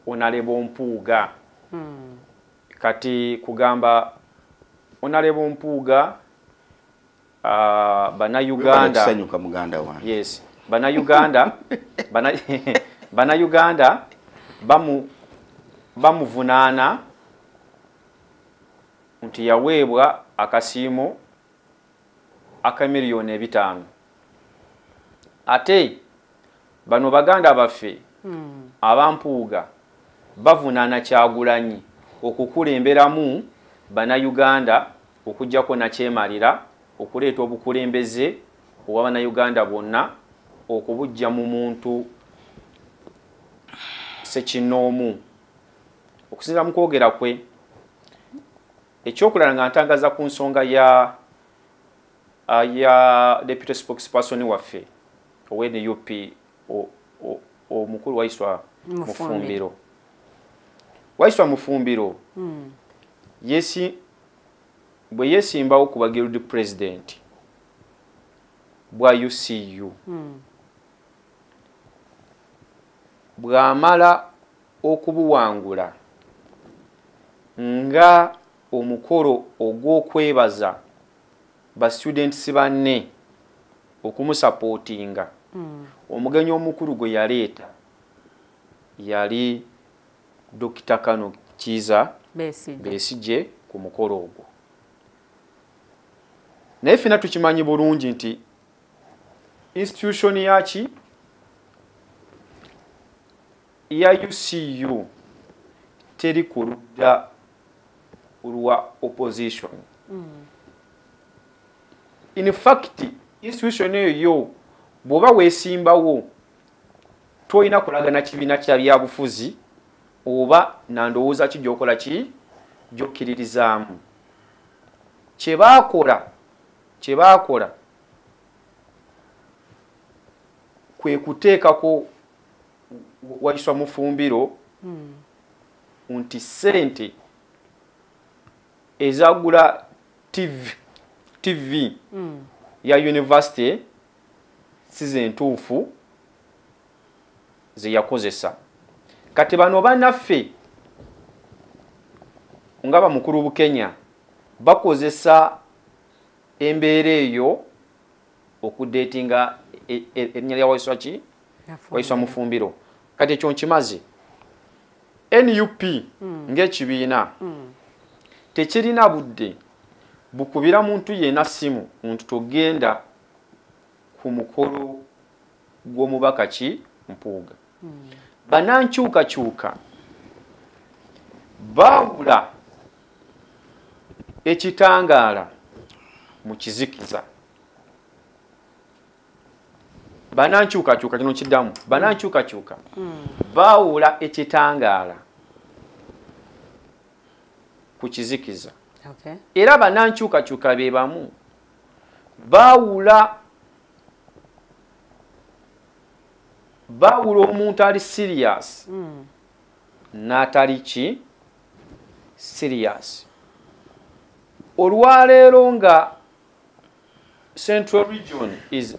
Speaker 8: Honorable Mpuuga kati kugamba Honorable Mpuuga bannayuganda
Speaker 9: sanyuka muganda wange
Speaker 8: yes bannayuganda bannayuganda bamuvunaana nti yaweebwa akasiimo aka miliyoni 5 ate bano baganda baffe abampuuga bavunaana Kyagulanyi okukulemberamu bannayuganda okujjako nakyemalira okuleeta obukulembeze owa bannayuganda bonna okubujja mu muntu sekinoomu okusinziira mu kwogera kwe ekyokulala nga ntangaza ku nsonga ya deputy spokesperson waffe owe NUP omukulu Waiswa Mufumbiro Waiswa Mufumbiro bwe yesimbawo ku bagirudi president bwa UCU bw'amala okubuwangula nga omukolo ogw'okwebaza ba students banne okumusupportinga omugenyi omukulu gwe yaleeta yali Dr. Kano Kiza Besigye ku mukolo ogwo. Naye ffenna tukimanyi bulungi nti institution yaki ya UCU teri ku ludda lwa opposition. In fact, institution eyo bw'oba weesimbawo toyina kulagana kibiina kya byabufuzi oba nandowooza ki gy'okola ki gy'okkiririzaamu. Kye baakola kwe kuteekako Waiswa Mufumbiro nti ssente ezagula TV ya university size ntuufu ze yakozesa. Kati bano bannaffe ngaba mukulu Bukenya bakozesa embeera eyo okudetinga erinnya lya Waiswa Mufumbiro. Kati ekyo nkimaze NUP ng'ekibiina tekirina budde bukubira muntu yena simu muntu togenda ku mukolo gw'omubaka ki Mpuuga. Banankyukakyuka baawula ekitangaala mu kizikiza. Banankyukakyuka kino kiddamu. Banankyukakyuka baawula ekitangaala ku kizikiza. Era banankyukakyuka be bamu baawula omuntu ali serious n'atali ki serious. Olwaleero nga Central Region is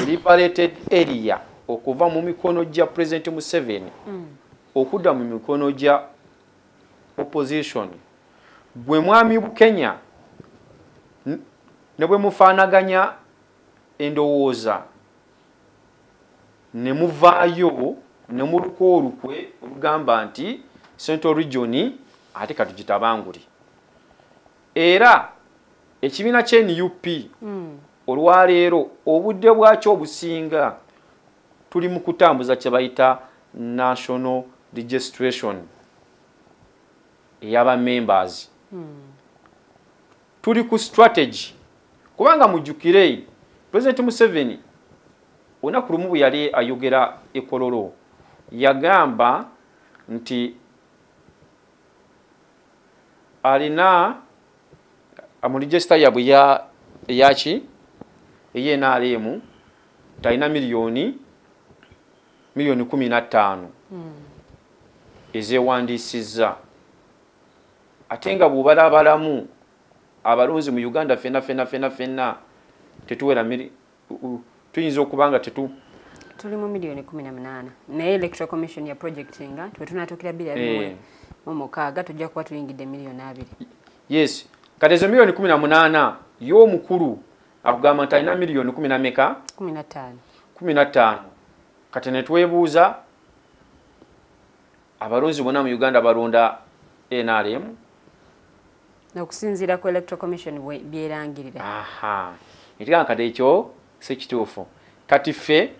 Speaker 8: liberated area okuva mu mikono gya President Museveni okudda mu mikono gya opposition. Bwe mwami Bukenya ne bwe mufaanaganya endowooza ne muvaayo ne muluka olukwe olugamba nti Central Region ate katugitabanguli. Era ekibiina kye NUP olwaleero obudde bwakyo obusinga tuli mu kutambuza kye bayita national registration ey'aba members. Tuli ku strategy kubanga mujjukire President Museveni olunaku lumu bwe yali ayogera ekololo yagamba nti alina amuregister yabwe yaki NRM talina miliyoni 15 ezewandiisizza. Ate nga bw'obalabalamu abalonzi mu Uganda fenna tetuwera tuyinza okubanga
Speaker 7: tuli mu miliyoni 18 naye Electoral Commission ya projectinga twetunatuukira 2016 tujja kuba tuyingidde miliyoni 2.
Speaker 8: Yes, kati ezo miliyoni 18 y'omukulu akugamba nti alina miliyoni 15. Kati ne twebuuza abalonzi bonna mu Uganda balonda NRM
Speaker 7: n'okusinziira ku Electoral Commission byerangirira.
Speaker 8: Ekigamba kati ekyo si kituufu. Kati ffe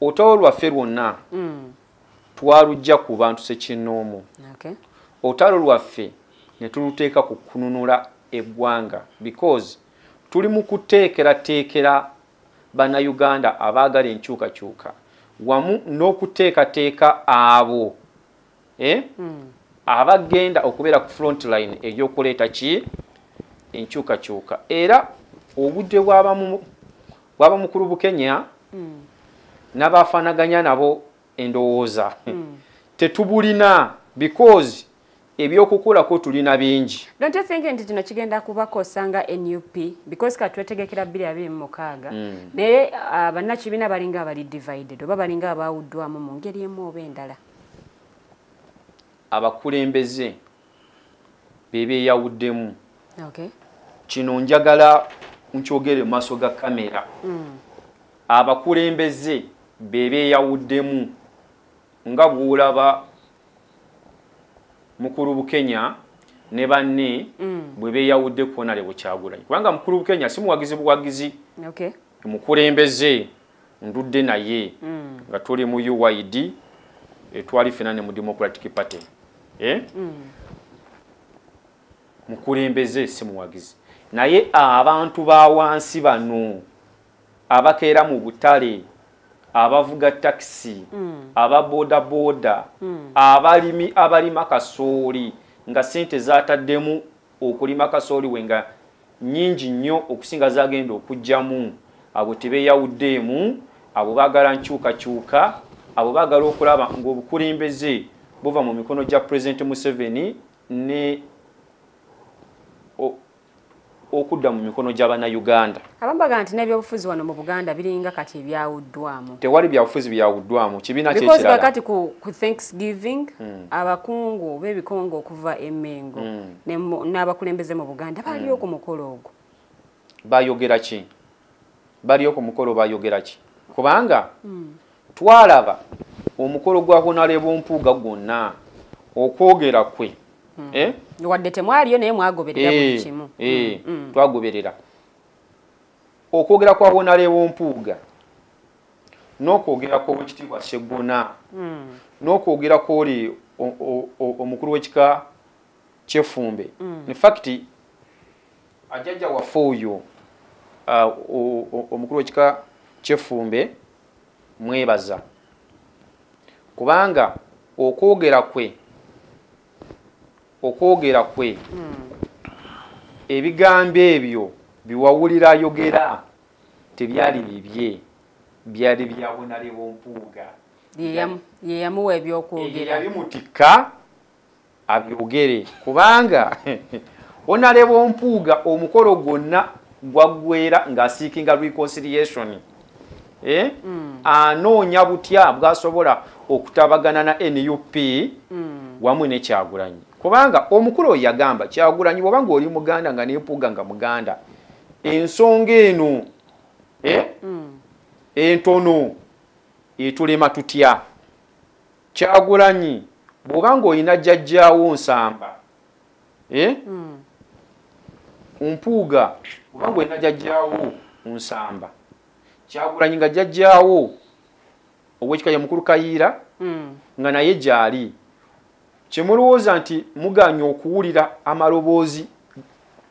Speaker 8: olutalo lwaffe lwonna twalujja ku bantu sekinnoomu. Olutalo lwaffe ne tuluteeka ku kununula eggwanga because tuli mu kuteekerateekera bannayuganda abaagala enkyukakyuka wamu n'okuteekateeka abo abagenda okubeera ku front line ey'okuleeta ki enkyukakyuka. Era obudde bwaba mukulu Bukenya n'abafaanaganya nabo endowooza tetubulina because ebyokukolako tulina bingi.
Speaker 7: Don't you think nti kino kigenda kubakosa nga NUP because katwetegekera 2026 naye bannakibiina balinga abali divided oba balinga abawuddwamu mu ngeri emu oba endala?
Speaker 8: Abakulembeze bebeeyawuddemu. kino njagala nkyogere mu maaso ga kamera abakulembeze bebeeyawuddemu nga bw'olaba mukulu Bukenya ne banne bwe beeyawudde ku Honorable Kyagulanyi kubanga mukulu Bukenya si muwagizi mukulembeze ndudde naye nga tuli mu UYD twali fenane mu Democratic Party mukulembeze si muwagizi naye abantu ba wansi bano abakeera mu butale abavuga taxi ababoda boda abalimi abalima kasooli nga sente zataddemu okulima kasooli wenga nyingi nnyo okusinga zagenda okujjamu abo tebeyawuddeemu abo baagala nkyukakyuka abo baagala okulaba ng'obukulembeze buva mu mikono gya President Museveni ne okudda mu mikono gy'abana Uganda.
Speaker 7: Abambaga nti n'ebyobufuzi wano mu Buganda biringa kati byawuddwamu.
Speaker 8: Tewali byabufuzi byawuddwamu kibiina kye
Speaker 7: kirala. Because kati ku Thanksgiving abakungu b'ebikongo okuva Emmengo n'abakulembeze mu Buganda baliyo ku mukolo ogwo.
Speaker 8: Bayogera ki? Baliyo ku mukolo bayogera ki? Kubanga twalaba omukolo gwa Honorable Mpuuga gwonna okwogera kwe
Speaker 7: wadde temwaliyo naye mwagoberera buli kimu
Speaker 8: twagoberera okwogera kwa Honorable Mpuuga n'okwogera kw'Oweekitiibwa Sseggona n'okwogera kw'oli omukulu w'ekika ky'Effumbe in fact ajjajja waffe oyo omukulu w'ekika ky'Effumbe mwebaza kubanga okwogera kwe ebigambo ebyo biwawulira ayogera tebyali bibye byali bya Honorable Mpuuga
Speaker 7: ye yamuwa ebyokwogera
Speaker 8: yabimutikka abyogere kubanga Honorable Mpuuga omukolo gwonna gwaggwera ng'asiikinga reconciliation anoonya butya bw'asobola okutabagana na NUP wamu ne Kyagulanyi kubanga omukulu oyo yagamba Kyagulanyi bw'oba ng'oli Muganda nga ne Mpuuga nga Muganda ensonga eno entono etulema tutya Kyagulanyi bw'oba ng'olina jjajjaawo Nsamba Mpuuga bw'oba ng'olina jjajjaawo Nsamba Kyagulanyi nga jjajjaawo ow'ekika ye mukulu Kayiira nga naye gyali kyemulowooza nti muganya okuwulira amaloboozi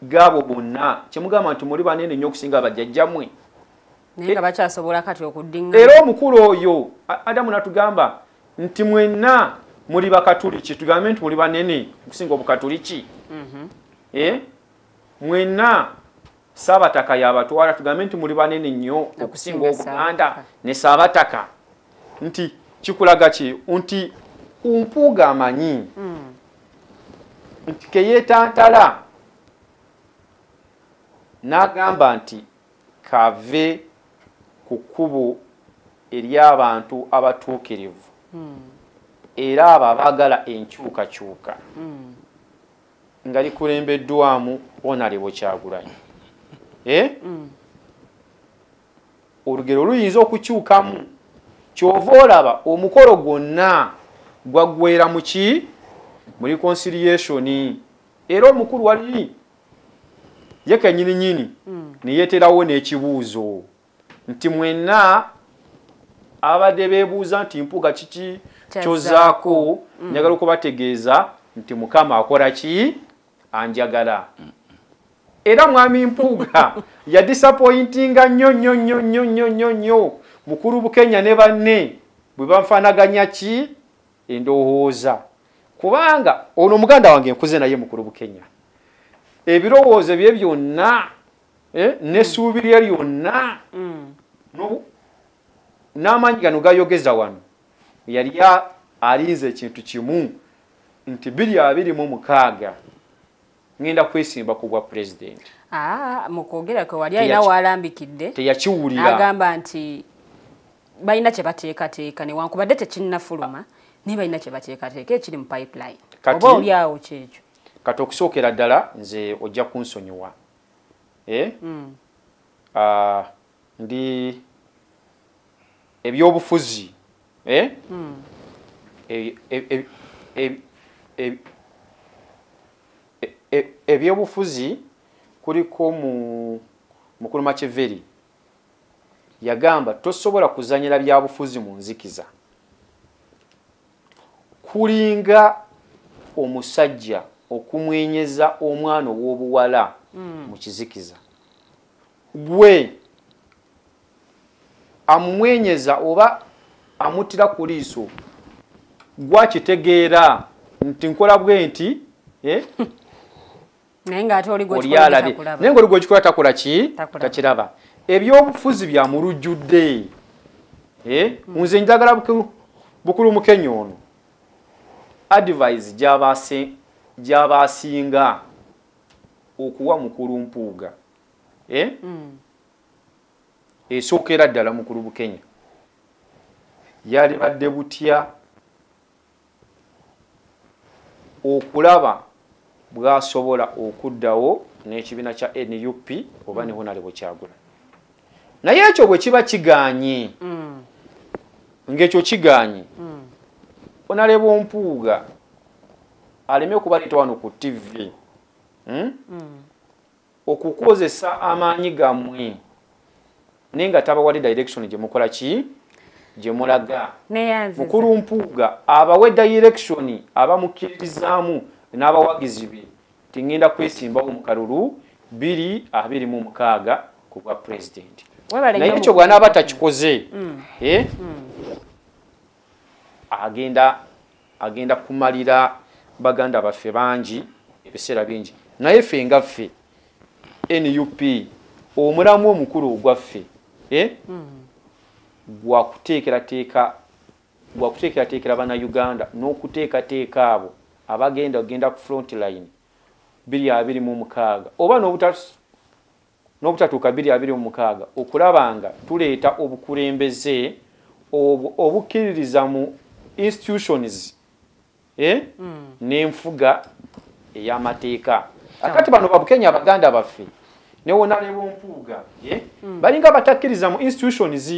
Speaker 8: gaabo bonna kyemugamba nti muli banene nnyo okusinga bajjajjammwe
Speaker 7: naye nga bakyasobola kati okuddingana
Speaker 8: era omukulu oyo Adamu natugamba nti mwenna muli bakatuliki tugambe nti muli banene okusinga obukatuliki mwenna Saabataka yabatwala tugambe nti muli banene nnyo okusinga Obuganda ne Saabataka nti kikulaga ki nti Mpuuga amanyi nti keyeetantala n'agamba nti kave ku kkubo ery'abantu abatuukirivu era abo abaagala enkyukakyuka nga likulembeddwamu Honorable Kyagulanyi olugero luyinza okukyukamu kyova olaba omukolo gwonna gwaggweera mu ki mu reconciliation era omukulu wali ye kennyininyini ne yeeterawo n'ekibuuzo nti mwenna abadde beebuuza nti Mpuuga kiki kyozzaako njagala okubategeeza nti Mukama akola ki anjagala era mwami Mpuuga ya disappointinga nnyo mukulu Bukenya ne banne bwe banfaanaganya ki endowooza kubanga ono muganda wange nkuze naye mukulu Bukenya ebirowoozo bye byonna n'essuubi lye lyonna n'amaanyi gano gayogeza wano yali alinze ekintu kimu nti 2026 ngenda kwesimba ku bwa president.
Speaker 7: Mukwogera kwe wali alina walambikidde
Speaker 8: teyakiwulira
Speaker 7: agamba nti balina kye bateekateeka newankubadde tekinnafuluma naye balina kye bateekateeka ekiri mu pipeline oba oli awo kyekyo
Speaker 8: kati okusookera ddala nze ojja kunsonyiwa ndi ebyobufuzi ebyobufuzi kuliko mukulu Macheveri yagamba tosobola kuzanyira byabufuzi mu nzikiza kulinga omusajja okumwenyeza omwana ow'obuwala mu kizikiza gwe amumwenyeza oba amutira ku liiso gwakitegeera nti nkola bwe nti
Speaker 7: naye ng'ate oli
Speaker 8: gwe kikola takola ki takiraba ebyobufuzi bya mulujjudde nze njagala bukulu Mukenya ono advice gy'abasinga okuwa mukulu Mpuuga esookera ddala mukulu Bukenya yali badde butya okulaba bw'asobola okuddawo n'ekibiina kya NUP oba ne Honorable Kyagulanyi naye ekyo bwe kiba kiganye ng'ekyo kiganye Honorable Mpuuga aleme okubaleeta wano ku TV okukozesa amaanyi gammwe naye nga tabawadde direction gye mukola ki gye mulaga mukulu Mpuuga abawe direction abamukkirizaamu n'abawagizi be tingenda kwesimbawo mu kalulu 226 ku bwa president naye ekyo bw'anaaba takikoze agenda kumalira baganda baffe bangi ebiseera bingi naye ffe nga ffe NUP omulamu omukulu ogwaffe gwakuteekerateekera bannayuganda n'okuteekateeka abo abagenda ogenda ku front line 226 oba n'obutatuuka 226 okulaba nga tuleeta obukulembeze obukkiririza mu institutions n'enfuga ey'amateeka akati bano babukenya abaganda baffe ne Honorable Mpuuga balinga batakkiriza mu institutions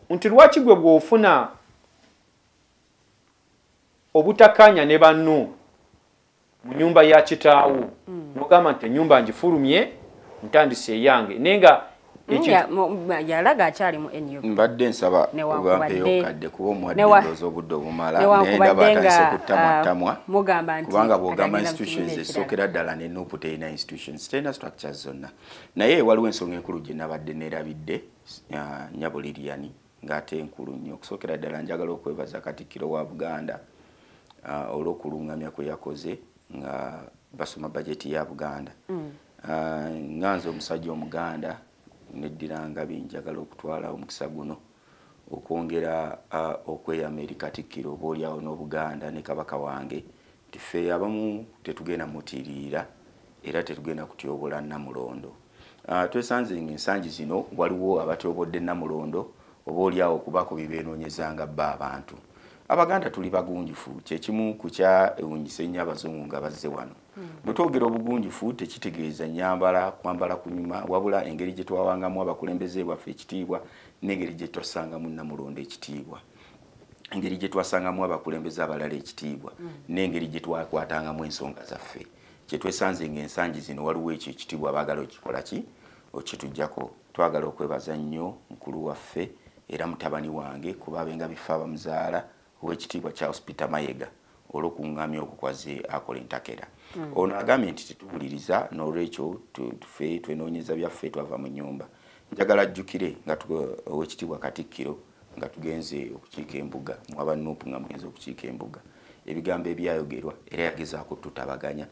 Speaker 8: nti lwaki gwe bw'ofuna obutakanya ne banno mu nyumba ya kitaawo n'ogamba nti ennyumba ngifulumye ntandise eyange nenga
Speaker 7: yalaga akyali mu NUP
Speaker 9: mbadde nsaba obampeyo kadde kuba omuwadde obudde obumala nendaba atandise okutamwatamwa kubanga bw'ogamba institutions esookera ddala ne NUP terina institutions terina structures zonna naye waliwo ensonga enkulu gye nabadde neerabidde Nyabo Lilian ng'ate enkulu nnyo okusookera ddala njagala okwebaza Katikkiro wa Buganda olw'okulungamya kwe yakoze nga basoma bajeti ya Buganda nganze omusajja Omuganda neddiranga binjagala okutwala omukisa guno okwongera okweyama eri Katikkiro obaolyawo n'Obuganda ne Kabaka wange tiffe abamu tetugenda mutiirira era tetugenda kutyobola Namulondo twesanze ng'ensangi zino waliwo abatyobodde Namulondo obaolyawo okubaako byebeenoonyezanga bba abantu Abaganda tuli bagunjufu kyekimu ku kyawunyisa ennyo Abazungu nga bazze wano bwe twogera obugunjufu tekitegeeza nyambala kwambala kunyuma wabula engeri gye twawangamu abakulembeze baffe ekitiibwa n'engeri gye twasangamu Namulondo ekitiibwa engeri gye twasangamu abakulembeze abalala ekitiibwa n'engeri gye twakwatangamu ensonga zaffe kye twesanze ng'ensangi zino waliwo ekyo ekitiibwa baagala okikola ki okitujjako twagala okwebaza nnyo mukulu waffe era mutabani wange kuba abenga bifa bamuzaala ow'ekitiibwa Charles Peter Mayega olw'okuŋŋamya okukwaze akola entakera ono agambye nti tetuwuliriza n'olwekyo tuffe twenoonyeza byaffe twava mu nnyumba njagala ajjukire nga ow'ekitiibwa Katikkiro nga tugenze okukiika embuga mwaba Nuupu nga mugenze okukiika embuga ebigambo ebyayogerwa era yagezaako tutabaganya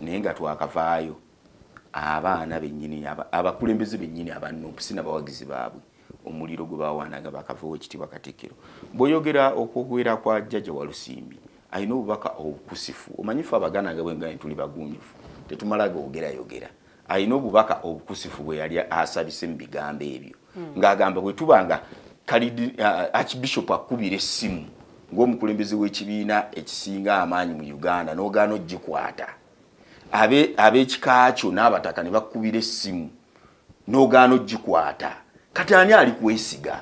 Speaker 9: naye nga twakavaayo abaana bennyini abakulembeze bennyini aba Nuupu si n'abawagizi baabwe omuliro gwe bawaanaga bakava ow'ekitiibwa Katikkiro bw'oyogera okwogera kwa Jjajja Walusimbi ayina obubaka obukusifu omanyifu Abaganda nga bwenga tuli bagunjufu tetumala googerayogera ayina obubaka obukusifu bwe yali asabise mu bigambo ebyo ng'agamba bwe tubanga Archbishop akubira essimu ng'omukulembeze w'ekibiina ekisinga amaanyi mu Uganda n'ogaana ogikwata ab'ekikakyo n'abataka ne bakubira essimu n'ogaana ogikwata kati ani ali kwesiga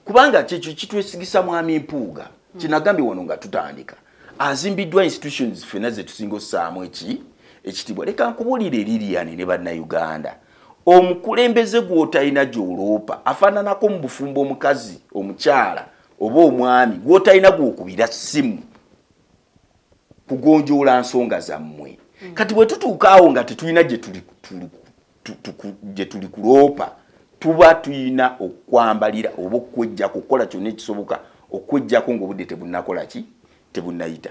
Speaker 9: kubanga kyekyo kitwesigisa mwami Mpuuga kinagambye wano nga tutandika azimbiddwa institutions ffenna ze tusinga ossaamu ekitibwa leka nkubuulire Lilian ne bannayuganda omukulembeze gw'otalina gy'oloopa afaananako mu bufumbo omukazi omukyala oba omwami gw'otalina gw'okubira ssimu kugonjoola nsonga zammwe kati bwe tutuuka awo nga tetulina gye tuli kuloopa tuba tulina okwambalira oba okwejja kukola kyonna ekisoboka okwejjako ng'obudde tebunnakola ki tebunnayita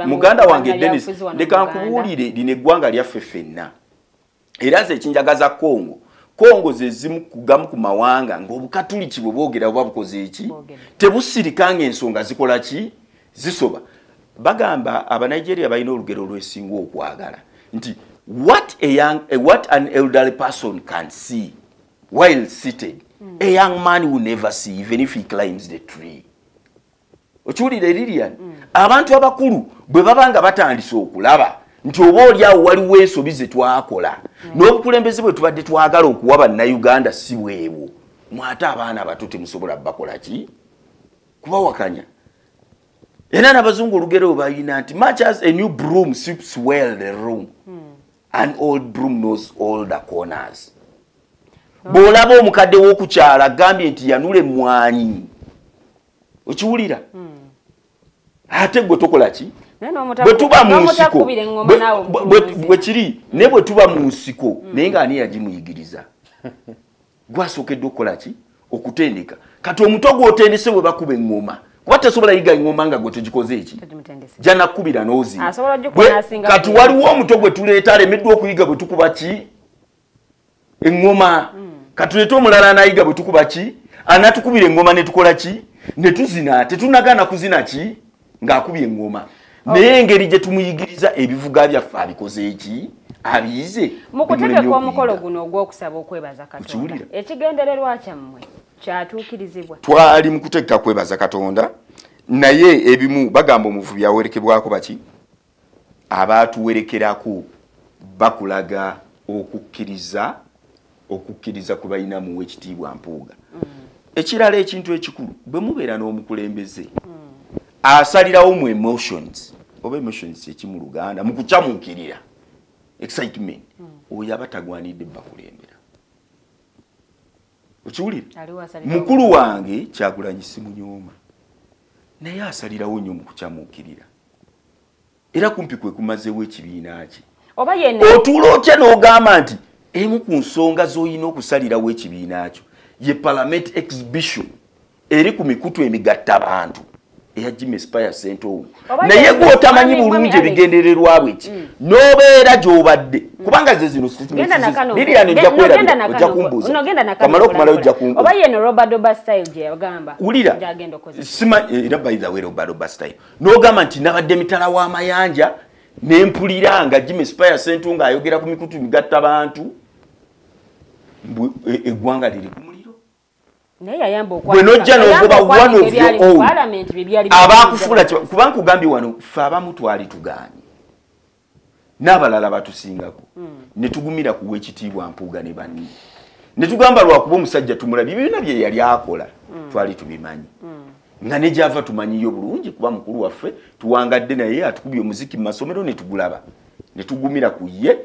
Speaker 9: muganda wange Dennis leka nkubuulire lino eggwanga lyaffe ffenna era nze ekinjagaza Kongo ze zimu kugamu ku mawanga ng'obukatuliki bwe boogera oba bukoze eki tebusirikanga ensonga zikola ki zisoba bagamba Abanigeria balina olugero olwesinga okwagala nti what an elderly person can see while seated a young man will never see even if he climbs the tree. Okiwulire Lilian abantu abakulu bwe babanga batandise okulaba nti oba oli awo waliwo ensobi ze twakola n'obukulembeze bwe tubadde twagala okuwa bannayuganda si bwebwo mwate abaana abato temusobola bakola ki kubawakanya era n'abazungu olugero bayina nti much as a new broom sweeps well the room an old broom knows all the corners. Bw'olaba omukadde w'okukyala agambye nti yanule mmwanyi okiwulira ate gwe tokola ki bwe tuba mu nsiko bwe kiri ne bwe tuba mu nsiko naye ng'ani yagimuyigiriza gwasookedde okukola ki okutendeka kati omuto gw'otendese bwe bakuba eŋŋoma kuba tesobola yiga eŋŋoma nga gwe tegikoze eki janakubira n'ozi kati waliwo omuto gwe tuleeta alemeddwa okuyiga bwe tukuba ki eŋŋoma katuleeta omulala anayiga bwe tukuba ki anatukubira eŋŋoma ne tukola ki ne tuzina tetunagaana kuzina ki ng'akubye eŋŋoma naye engeri gye tumuyigiriza ebivuga byaffe abikoze eki abiyize
Speaker 7: mu kutegeka omukolo guno ogw'okusaba okwebaza Katonda ekigendererwa kyammwe kyatuukirizibwa
Speaker 9: twali mu kutegeka kwebaza Katonda naye ebimu bagamba omuvubi awerekebwako baki abaatuwerekerako bakulaga okukkiriza ku balina muwe ekitiibwa Mpuuga ekirala ekintu ekikulu bwe mubeera n'omukulembeze asalirawo mu emotions oba emotions ekimu Luganda mu kucamuukirira excitement oyo aba tagwanidde bakulembera okiwulire mukulu wange Kyagulanyi simunyooma naye asalirawo nnyo mu kucamuukirira era kumpi kwe kumazeewo ekibiina kye otuula otya n'ogamba nti emu ku nsonga z'olina okusalirawo ekibiina kyo ye parliament exhibition eri ku mikutu emigatta abantu eya Jimmy Spire Sentongo naye gw'otamanyi bulungi ebigendererwa bweki n'obeera gy'obadde kubanga ze zino Lilian ojja kwerabira ojja kumbuuza kamala okumala ojja kumbuuza
Speaker 7: oba yeno Robert Doba style gye yagamba
Speaker 9: wulira sima era by the way Robert Doba style n'ogamba nti nabadde mitala w'amayanja n'empulira nga Jimmy Spire Sentongo ayogera ku mikutu migatta abantu eggwanga liri ku muliro bwe nojja n'ogoba one of your own abaakufuula kubanga kugambye wano ffe abamu twali tugaanye n'abalala batusingako ne tugumira kuwa ekitiibwa Mpuuga ne banne ne tugamba lwakuba omusajja tumulabye byonna bye yali akola twali tubimanyi nga ne gy'ava tumanyiyo bulungi kuba mukulu waffe tuwangadde naye atukubye omuziki mu masomero ne tugulaba ne tugumira ku ye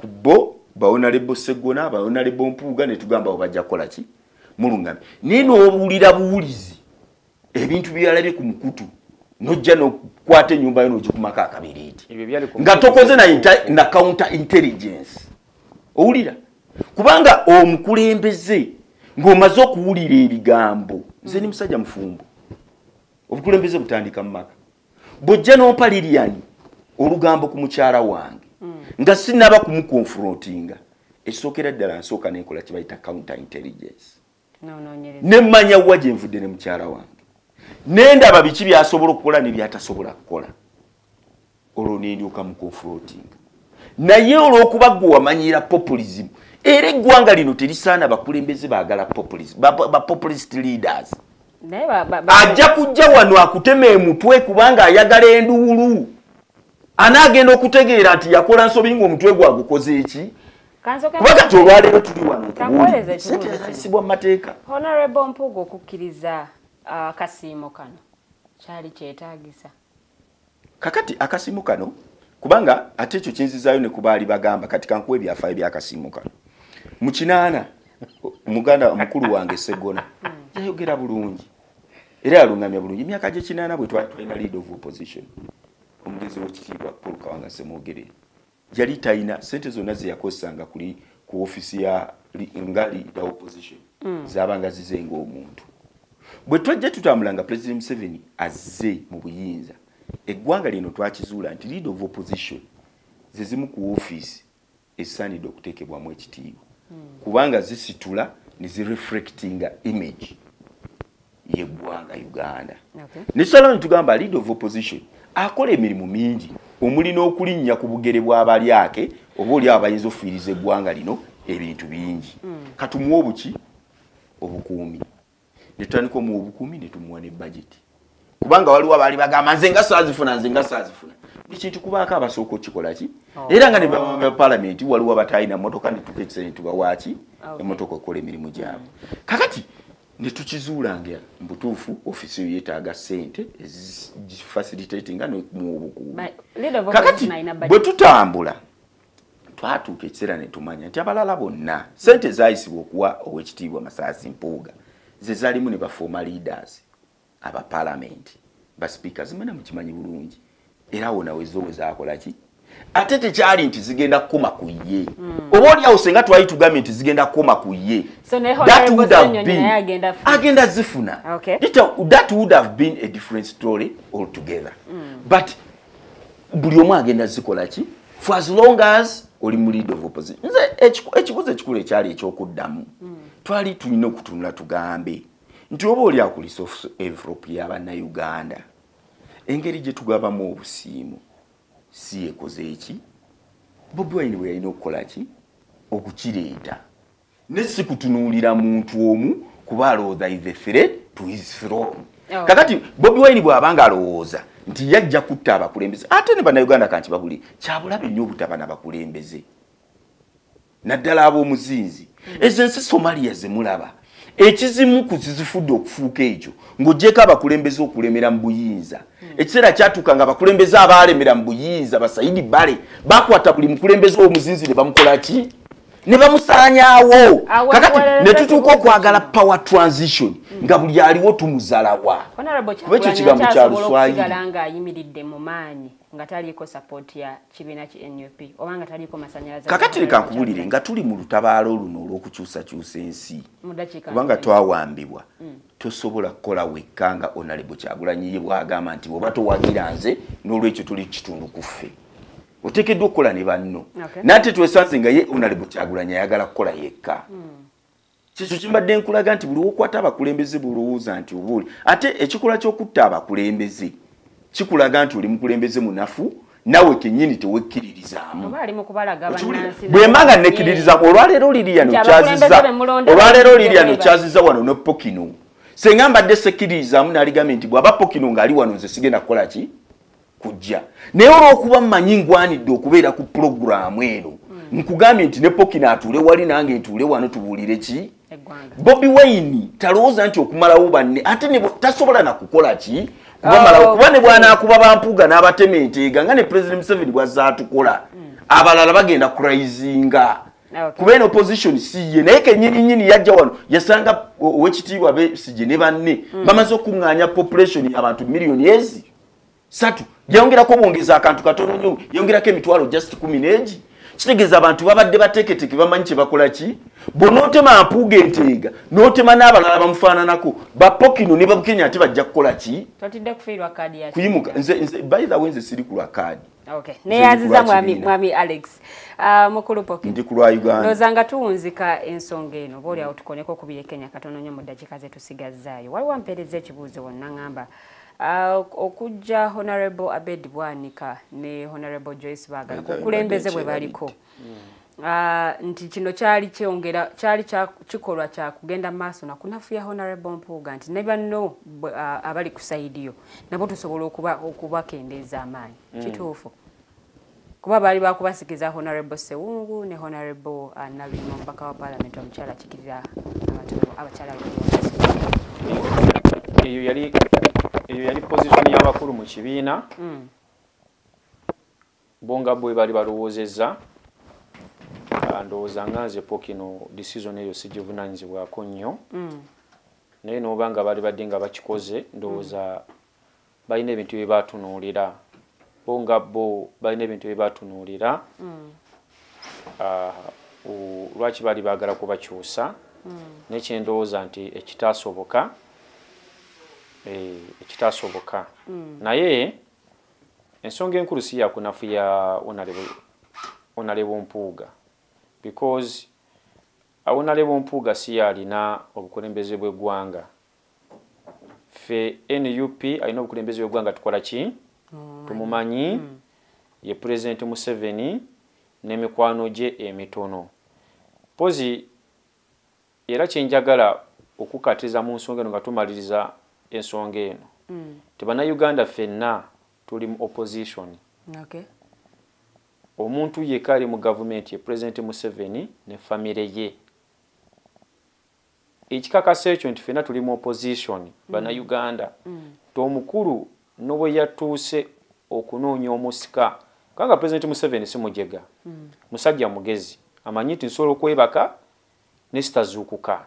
Speaker 9: ku bo Honorable Sseggona Honorable Mpuuga ne tugamba obajja kukola ki mulungamye naye n'obuwulira buwulizi ebintu byalabye ku mukutu nojja n'okukwata ennyumba yo n'ogikumako akabiriiti nga tokoze na counter intelligence owulira kubanga omukulembeze ng'omaze okuwulira ebigambo nze ni musajja mufumbo obukulembeze butandika mu maka bw'ojja n'ompa Lilian olugambo ku mukyala wange nga sinaba kumukonfrontinga esookera ddala nsooka n'enkola kye bayita counter intelligence nemmanya wa gye nvudde ne mukyala wange nendaba biki byasobola okukola ne byatasobola kukola olwo nendyoka mukonfrontinga naye olw'okuba gwe wamanyira populism era eggwanga lino terisaana bakulembeze baagala populism populist leaders ajja kujja wano akutema emutwe kubanga ayagala enduulu Anaagenda okutegeera nti yakola nsobi ng'omutwe gwagukoze eki. Kuba kati olwaleero tuli wano okubuulira ssente yazayisibwa mu mateeka.
Speaker 7: Honorable Mpuuga okukkiriza akasiimo kano kyali kyetaagisa.
Speaker 9: Kakati akasiimo kano kubanga ate ekyo kinzizaayo ne kubaali bagamba kati kankuwa ebyafaayo by'akasiimo kano. Mu kinaana muganda mukulu wange Segona yayogera bulungi era yalungamya bulungi. Emyaka gye kinaana bwe twali tulina leader of opposition omugezi w'ekitiibwa Paul Kawanga Ssemwogerere yali talina ssente zonna ze yakozesanga ku ofisi ya nga leader opposition zaabanga zize ng'omuntu. Bwe twajja tutambulanga President Museveni azze mu buyinza eggwanga lino twakizuula nti leader of opposition ze zimu ku office esaanidde okuteekebwamu ekitiibwa kubanga zisitula ne zireflectinga image y'eggwanga Uganda. Nesalawo tugamba leader of opposition akola emirimu mingi omuli n'okulinnya ku bugere bw'abalyake oba oli abayinza ofiiriza eggwanga lino ebintu bingi. Katumuwa obuki obukuumi ne tutandika omuwa obukuumi ne tumuwa ne budget kubanga waliwo abaali bagamba nze nga saazifuna buli kintu kubaako abasooka okikola ki era nga ne baba palamenti waliwo abataalina mmotoka ne tukekisene tubawaaki emmotoka okukola emirimu gyabwe. Kakati ne tukizuulanga mbutuufu ofisi eyo yeetaaga ssente facilitatinga n'okumuwa obukuumi. Kakati bwe tutambula twatuuka ekiseera ne tumanya nti abalala bonna ssente zaayisibwa okuwa ow'ekitiibwa Masaasi Mpuuga ze zaalimu ne baformer leaders aba parliament ba speakers mwana mukimanyi bulungi era wona wezo zaakola ki ate tekyali nti zigenda kukoma ku ye oba oli awo senga twali tugamye nti zigenda kukoma ku ye that would have been agenda zifuna that would have been a different story altogether but buli omu agenda zikola ki for as long as oli mu leader of opposition. Nze ekibuzo ekikulu ekyali ekyokuddamu twali tulina okutunula tugambe nti oba oli akulisa envelope y'Abannayuganda engeri gye tugabamu obusiimu si ekoze eki Bobi Wine bwe yalina okukola ki okukireeta ne si kutunuulira muntu omu kuba alowooza is a threat to his throne. Kakati Bobi Wine bw'abanga alowooza nti yajja kutta abakulembeze ate ne Bannayuganda kanti babuli kyabulabe nnyo obutaba n'abakulembeze naddala ab'omuzinzi ezo ensi Somalia ze mulaba ekizimu kuzizifudde okufuuka ekyo ng'oggyeko abakulembeze okulemera mu buyinza ekiseera kyatuuka nga abakulembeze abaalemera mu buyinza Basayidi Bale bakwata buli mukulembeze w'omuzinzi ne bamukola ki ne bamusaanyaawo. Kakati ne tutuuka okwagala power transition nga buli aliwo tumuzalawa kuba ekyo kigambo kya Luswayiri
Speaker 7: nga ayimiridde mu maanyi nga taliiko support ya kibiina ki NUP oba nga taliiko masannyalaze.
Speaker 9: Kakati leka nkubulire nga tuli mu lutabaalo luno olw'okukyusakyusa ensi kubanga twawambibwa tosobola kukola wekka nga Honorable Kyagulanyi ye bw'agamba nti bw'oba towagira nze n'olwekyo tuli kitundu kuffe oteekeddwa okukola ne banno nate twesanze nga ye Honorable Kyagulanyi ayagala kukola yekka. Kikyo kimbadde nkulaga nti buli wokwata abakulembeze bulowooza nti obuuli ate ekikola ky'okutta abakulembeze kikulaga nti oli mukulembeze munafu nawe kennyini tewekkiririzaamu bwemanga nekkiririzaamu olwaleero Lilian okyaziza wano ne Pokino senga mbadde sekkiririzaamu n'aligambye nti bw'aba Pokino ng'ali wano nze sigenda kukola ki kujja naye olw'okuba mmanyi ngwanidde okubeera ku pulogulaamu eno nkugambye nti ne Pokino atuule wali nange ntuule wano tubuulire ki Bobi Wine talowooza nti okumalawo banne ate ne tasobola nakukola ki kuba ne bw'anaakuba Bampuuga n'abatema enteega nga ne President Museveni bw'azzaatukola abalala bagenda kuraizinga kuba eno opposition si ye naye kennyini yajja wano yasanga ow'ekitiibwa Besigye ne banne bamaze okuŋŋaanya population y'abantu miliyoni ezi 3 yongerako bongeza akantu katono nnyo yongerako emitwalo just 10 n'egi kitegeeza abantu babadde bateeketeke bamanyi kye bakola ki bonootema Mpuuga enteega n'otema n'abalala bamufaananako Bapokino ne Babukenya ate bajja kukola ki
Speaker 7: totidde kufiirwa kaadi ya
Speaker 9: kuyimuka nze by the way nze siri ku lwa kaadi
Speaker 7: neyaziza mwami Alex mukulu Pokino
Speaker 9: ndi ku lwa Uganda
Speaker 7: ndowooza nga tuwunzika ensonga eno oba oliawo tukoneko okubira Kenya katono nnyo mu ddakiika ze tusigazzaayo waliwo mpeereza ekibuuzo wonna ngamba okujja Honorable Abed Bwanika ne Honorable Joyce Baagala kukulembeze bwe baliko nti kino kyali kikolwa kya kugenda maaso na kunafuya Honorable Mpuuga nti ne banno abali ku side yo nabo tusobola okubakendeeza amaanyi kituufu kuba bali bakubasikiza Honorable Sewungu ne Honorable Nabino mpaka wa Parliament omukyala kikirira abakyala
Speaker 8: eyo yali position y'abakulu mu kibiina bonga bwe bali balowoozezza ndowooza nga nze pokino decision eyo sigivunanyizibwako nnyo naye n'oba nga bali badde nga bakikoze ndowooza balina ebintu bye batunuulira bonga bo balina ebintu bye batunuulira lwaki bali baagala kubakyusa nekyendowooza nti ekitaasoboka naye ensonga enkulu si yakunafuya Honorable Mpuuga because Honorable Mpuuga si yalina obukulembeze bw'eggwanga fe NUP alina obukulembeze bw'eggwanga tukola ki tumumanyi ye President Museveni n'emikwano gye emitono pozi era kyenjagala okukatiza mu nsonga eno nga tumaliriza ensonga eno Bannayuganda ffenna tuli mu opposition omuntu yekka ali mu gavumenti ye President Museveni ne famire ye ekikakasa ekyo nti ffenna tuli mu opposition Bannayuganda tomukulu n'obwe yatuuse okunoonya omusika kanga President Museveni si mujega musajja mugezi amanyi nti nsobola okwebaka ne sitazuukuka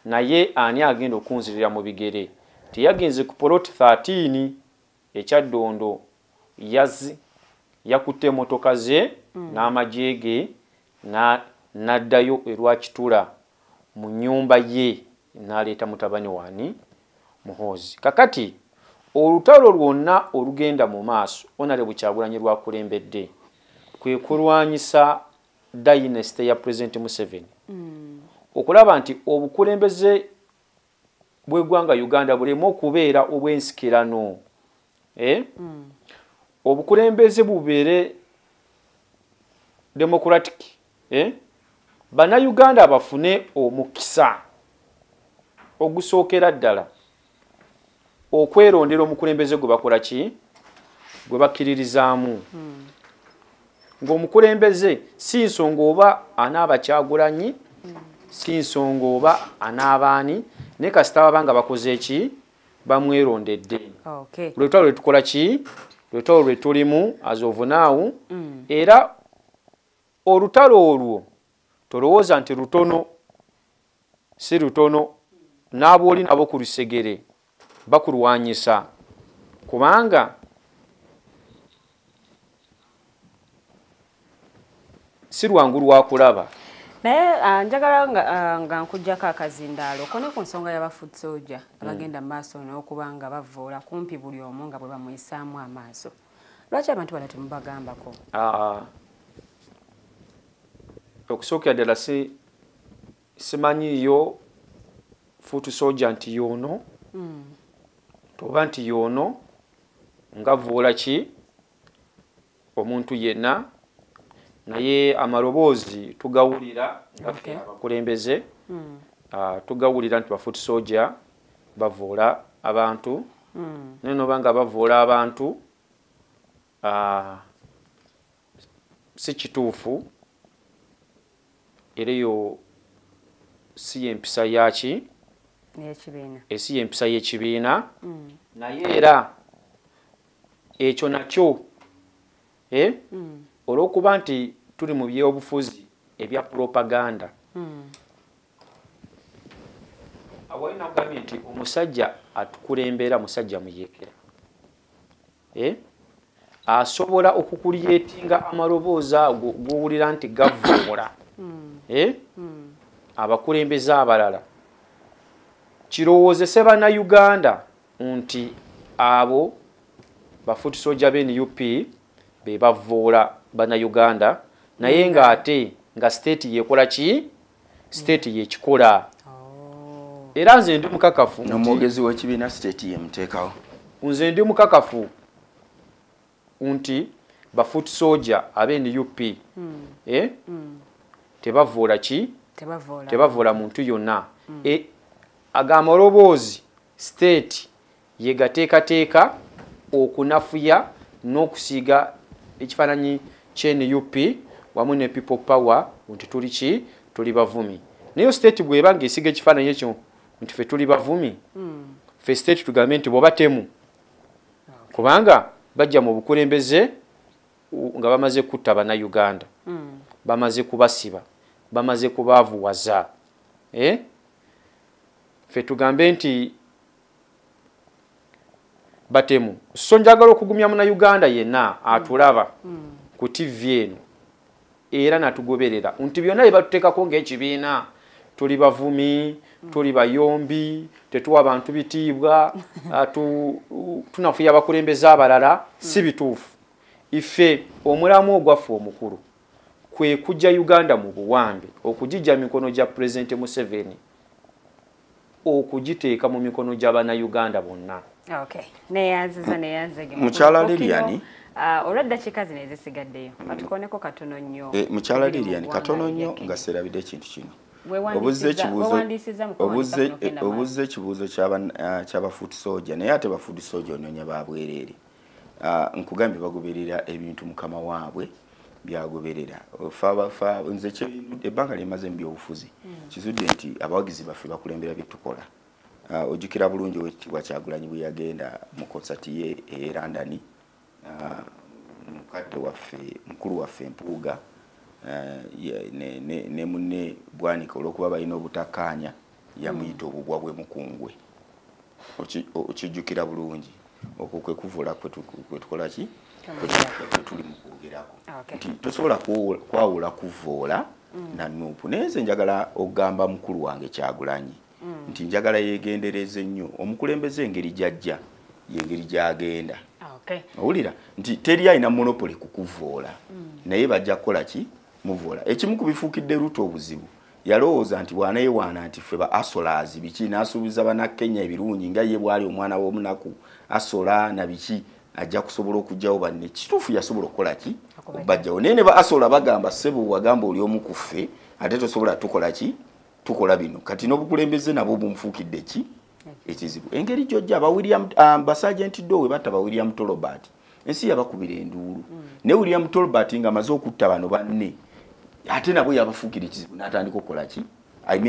Speaker 8: naye ani agenda okunzirira mu bigere teyagenze ku plot 13 ekyaddondo yakutte emotoka ze n'amajege n'addayo erwakitula mu nnyumba ye n'aleeta mutabani wani Muhoozi kakati olutalo lwonna olugenda mu maaso Honorable Kyagulanyi lwakulembedde kwe kulwanyisa dynasty ya President Museveni okulaba nti obukulembeze bw'eggwanga Uganda bulemu okubeera obwensikirano obukulembeze bubeere democratic Bannayuganda bafune omukisa ogusookera ddala okwerondera omukulembeze gwe bakola ki gwe bakkiririzaamu ng'omukulembeze si nsonga oba anaaba Kyagulanyi si nsonga oba anaabaani naye kasita baba nga bakoze ki bamwerondedde lwetwalo lwe tukola ki lwetwalo lwe tulimu as of now era olutalo olwo tolowooza nti lutono si lutono n'abooli nabo ku lusegere bakulwanyisa kubanga si lwangu lwakulaba
Speaker 7: naye njagala nga nkujjako akazindaalo kone ku nsonga y'abafoot soldier abagenda mu maaso n'okuba nga bavoola kumpi buli omu nga bwe bamuyisaamu amaaso lwaki abantu bano temubagambako okusookera ddala simanyiyo foot soldier nti yoono toba nti yoono nga voola ki omuntu yenna naye amaloboozi tugawulira abakulembeze tugawulira nti bafoot soldier bavoola abantu naye noba nga bavoola abantu si kituufu era eyo si yempisa yaki esi yempisa y'ekibiina naye era ekyo nakyo olw'okuba nti tuli mu byobufuzi ebya propaganda awalina kugambye nti omusajja atukulembera musajja muyekera asobola okukulyetinga amaloboozi ago g'owulira nti gavoola abakulembeze abalala kirowoozese Bannayuganda nti abo bafoot soldier b'NUP be bavoola Bannayuganda naye ng'ate nga state yekola ki state yekikola era nze ndi mukakafu
Speaker 9: n'omwogezi w'ekibiina state yemuteekawo
Speaker 8: nze ndi mukakafu nti bafoot soldier ab'NUP tebavoola ki tebavoola muntu yonna agamoloboozi state yegateekateeka okunafuya n'okusiiga ekifaananyi ky'NUP wamu ne people power nti tuli bavumi. Naye state bw'eba ng'esiga ekifaananyi ekyo nti ffe tuli bavumi, ffe state tugambe nti bw'oba temu. Kubanga bajja mu bukulembeze nga bamaze kutta bannayuganda, bamaze kubasiba, bamaze kubaavuwaza. Ffe tugambe nti batemu. So njagala okugumya munnayuganda yenna atulaba ku TV eno era natugoberera nti byonna bye batuteekako ng'ekibiina tuli bavumi, tuli bayombi, tetuwa abantu bitiibwa, tunafuya abakulembeze abalala, si bituufu. Ife omulamu ogwaffe omukulu kwe kujja Uganda mu buwambe, okugijja mikono gya President Museveni, okugiteeka mu mikono gy'Abannayuganda bonna.
Speaker 7: Okay. Neyanziza
Speaker 9: Mukyala Lilian
Speaker 7: olwadda kikazi nezisigaddeyo katukoneko katono nnyo.
Speaker 9: Mukyala Lilian katono nnyo nga serabidde ekintu kino. Obuze ekibuuzo ky'aba foot soldier naye ate ba foot soldier onyonya babwereere. Nkugambye bagoberera ebintu mukama waabwe byagoberera. Nze ebbanga lyemaze mu byobufuzi kizudde nti abawagizi baffe bakulembera bye tukola. Ojjukira bulungi Oweekitiibwa Kyagulanyi bwe yagenda mu konsati ye e London, mukadde waffe mukulu waffe Mpuuga ne munne Bwanika olw'okuba balina obutakkaanya yamuyita obubwa bwe mukungwe. Okijjukira bulungi okwo kwe kuvuula kwe tukola ki kwe tuli mu kwogerako nti tosobola kwawula kuvoola na Nuupu. Naye nze njagala okugamba mukulu wange Kyagulanyi nti njagala yeegendereze nnyo omukulembeze engeri gy'ajja y'engeri gy'agenda. Owulira nti teri alina monopole kukuvoola naye bajja kukola ki muvoola. Ekimu ku bifuukidde Ruto obuzibu yalowooza nti bwanayewaana nti ffe ba asolaazi biki n'asuubiza bannakenya ebirungi nga ye bwali omwana w'omunaku asola na biki ajja kusobola okujjawo banne. Kituufu yasobola okukola ki bajjawo naye ne ba asola bagamba ssebo wagamba oli omu ku ffe ate tosobola tukola ki tukola bino. Kati n'obukulembeze nabo bumufuukidde ki ekizibu. Engeri gy'ojja aba William Basajenti Doe batta ba William Tolobert ensi yabakubira enduulu ne William Tolobert nga amaze okutta bano banne ate nabo yabafuukira ekizibu n'atandika okukola ki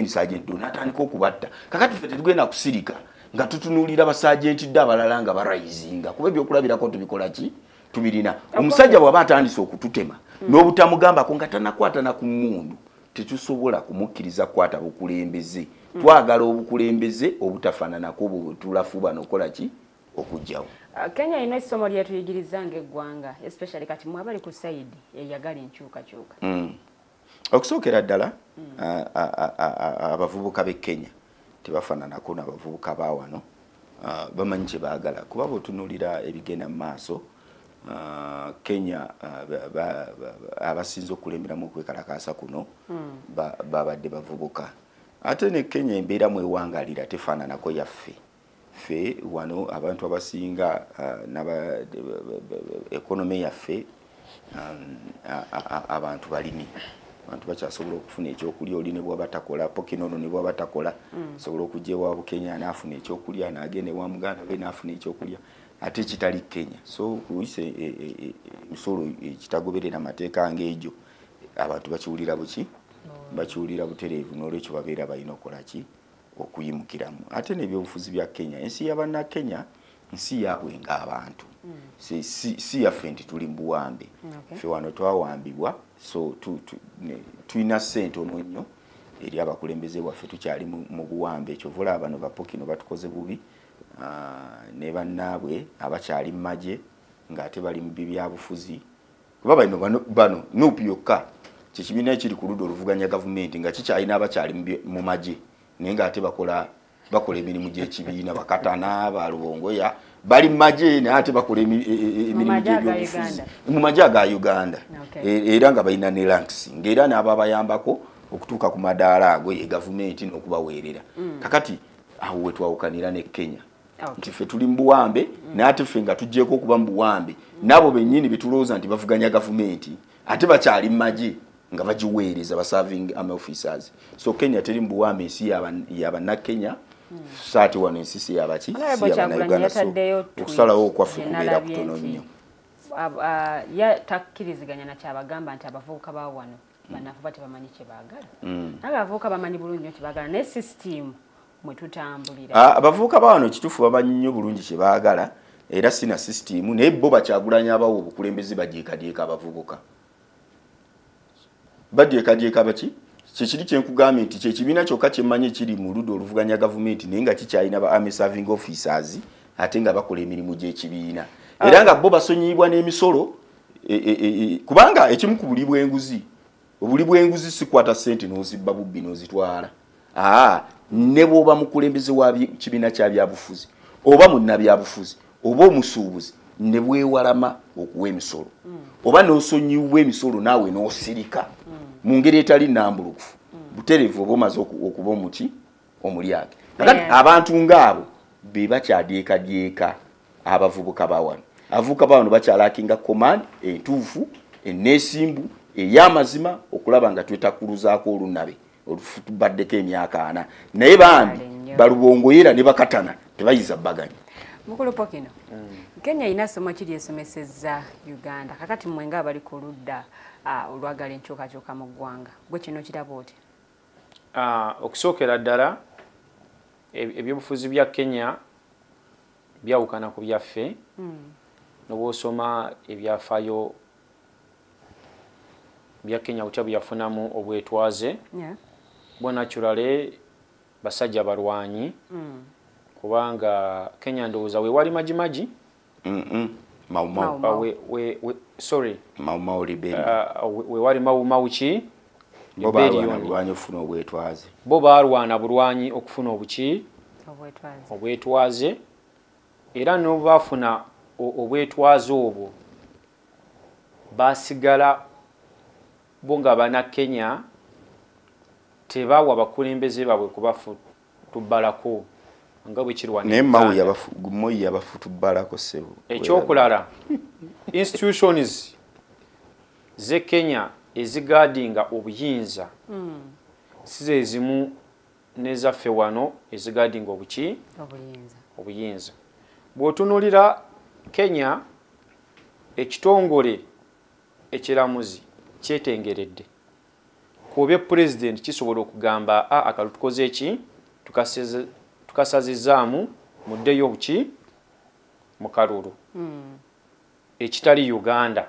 Speaker 9: Sergeant Doe n'atandika okubatta. Kakati ffe tetugenda kusirika nga tutunuulira basajenti dde abalala nga barayizinga kuba ebyokulabirako tubikola ki tubirina. Omusajja bw'aba atandise okututema n'obutamugambako nga tanakwatana ku mmundu tetusobola kumukkiriza kukwata bukulembeze. Twagala obukulembeze obutafaananako bwetulafu bano okola ki okujjawo.
Speaker 7: Kenya ina essomo lyetuyigiriza ng'eggwanga especially kati mwabali ku sayidi eyagala enkyukakyuka.
Speaker 9: Okusookera ddala abavubuka b'e Kenya tebafaananako n'abavubuka ba wano. Bamanyi kye baagala kuba bw'otunuulira ebigenda mu maaso Kenya abasinze okulemberamu okwekalakaasa kuno babadde bavubuka. Ate ne Kenya embeera mu ewangalira tefaananako yaffe. Ffe wano abantu abasinga ekonome yaffe abantu balimi. Abantu bakyasobola okufuna ekyokulya oli ne bw'aba takola pokinono ne bw'aba takola sobola okujja ewa Bukenya n'afuna ekyokulya n'agenda ewa Muganda we n'afuna ekyokulya ate kitali Kenya. So kuyise emisolo ekitagoberera amateeka ng'egyo abantu bakiwulira buki bakiwulira butereevu n'olwekyo babeera balina okukola ki okuyimukiramu. Ate n'ebyobufuzi bya Kenya ensi y'Abannakenya nsi yaabwe ng'abantu si yaffe nti tuli mu buwambe. Ffe wano twawambibwa so tulina ssente ono nnyo eri abakulembeze bwaffe tukyali mu buwambe. Ekyo vula bano bapokino batukoze bubi ne bannaabwe abakyali mu magye ng'ate bali mu bibyabufuzi kuba bano Nuupu yokka kikibiina ekiri ku ludda oluvuganya gavumenti nga kikyalina abakyali mu magye naye ng'ate bakola emirimu gy'ekibiina bakatana balubongoya bali mu magye naye ate bakola emirimu gy'ebyobufuzi mu magye aga Uganda era nga balina ne ranks ng'era n'abo abayambako okutuuka ku madaala ago ye gavumenti n'okubaweerera. Kakati awo we twawukanira ne Kenya nti ffe tuli mu buwambe n'ate ffe nga tuggyeko okuba mu buwambe n'abo bennyini betulowooza nti bavuganya gavumenti ate bakyali mu magye nga bagiweereza ba serving army officers. So Kenya teri mu buwambe ensi y'Abannakenya saati wano ensi si y'abaki si y'Abannayuganda. So okusalawo okwaffe kubeera kutono nnyo.
Speaker 7: takkiriziganya na kyabagamba nti abavubuka ba wano banafuba tebamanyi kye baagala. Naye abavubuka bamanyi bulungi nnyo kye baagala naye system mwe tutambulira.
Speaker 9: Abavubuka ba wano kituufu bamanyi nnyo bulungi kye baagala era sina system naye bo Bakyagulanya abawo obukulembeze badyekadyeka abavubuka. Badyekadyeka baki? Kyekiri kyenkugambye nti kyekibiina kyokka kyemmanyi kiri mu ludda oluvuganya gavumenti naye nga kikyalina ba army serving officers ate nga bakola emirimu gy'ekibiina. Era nga bo basonyiyibwa n'emisolo kubanga ekimu ku buli bw'enguzi sikwata ssente n'ozibba bubbi n'ozitwala. Ne bw'oba mukulembeze wa kibiina kya byabufuzi oba munnabyabufuzi oba omusuubuzi ne bwewalama okuwa emisolo oba n'osonyiyibwa emisolo naawe n'osirika mu ngeri etali nnambulukufu butereevu oba omaze okuba omulyake. Abantu ng'abo be bakyadyekadyeka abavubuka ba wano. Abavubuka ba wano bakyalakinga command entuufu enneesimbu ey'amazima okulaba nga twetakuluzaako olunabe olufutubaddeko emyaka 4 naye bambi balubongoyera ne bakatana tebayiza baganya.
Speaker 7: Mukulu Pokino, Kenya ina somo kiri esomesezza Uganda kakati mwenga abali ku ludda olwagala enkyukakyuka mu ggwanga gwe kino kiraba oti?
Speaker 8: Okusookera ddala ebyobufuzi bya Kenya byawukana ku byaffe n'obwosoma ebyafaayo bya Kenya butya byafunamu obwetwaze bo naturally basajja balwanyi kubanga Kenya ndowooza we wali majimaji we wali mau ki bo balwana bulwanyi okufuna obuki obwetwaze era no bafuna obwetwaze obwo basigala bonga bana Kenya tebawa bakulembeze babwe kubafutubalako nga bwe kirwana
Speaker 9: ne mawu yabafutubalako sebo
Speaker 8: ekyokulala institutions ze Kenya ezigadinga obuyinza size ezimu nezaffe wano ezigadinga obuyinza bw'otunulira Kenya ekitongole ekiramuzi kyetengeredde kuba president kisobola okugamba akalutukoze eki tukasazizaamu muddeyo buki mu kalulu ekitali Uganda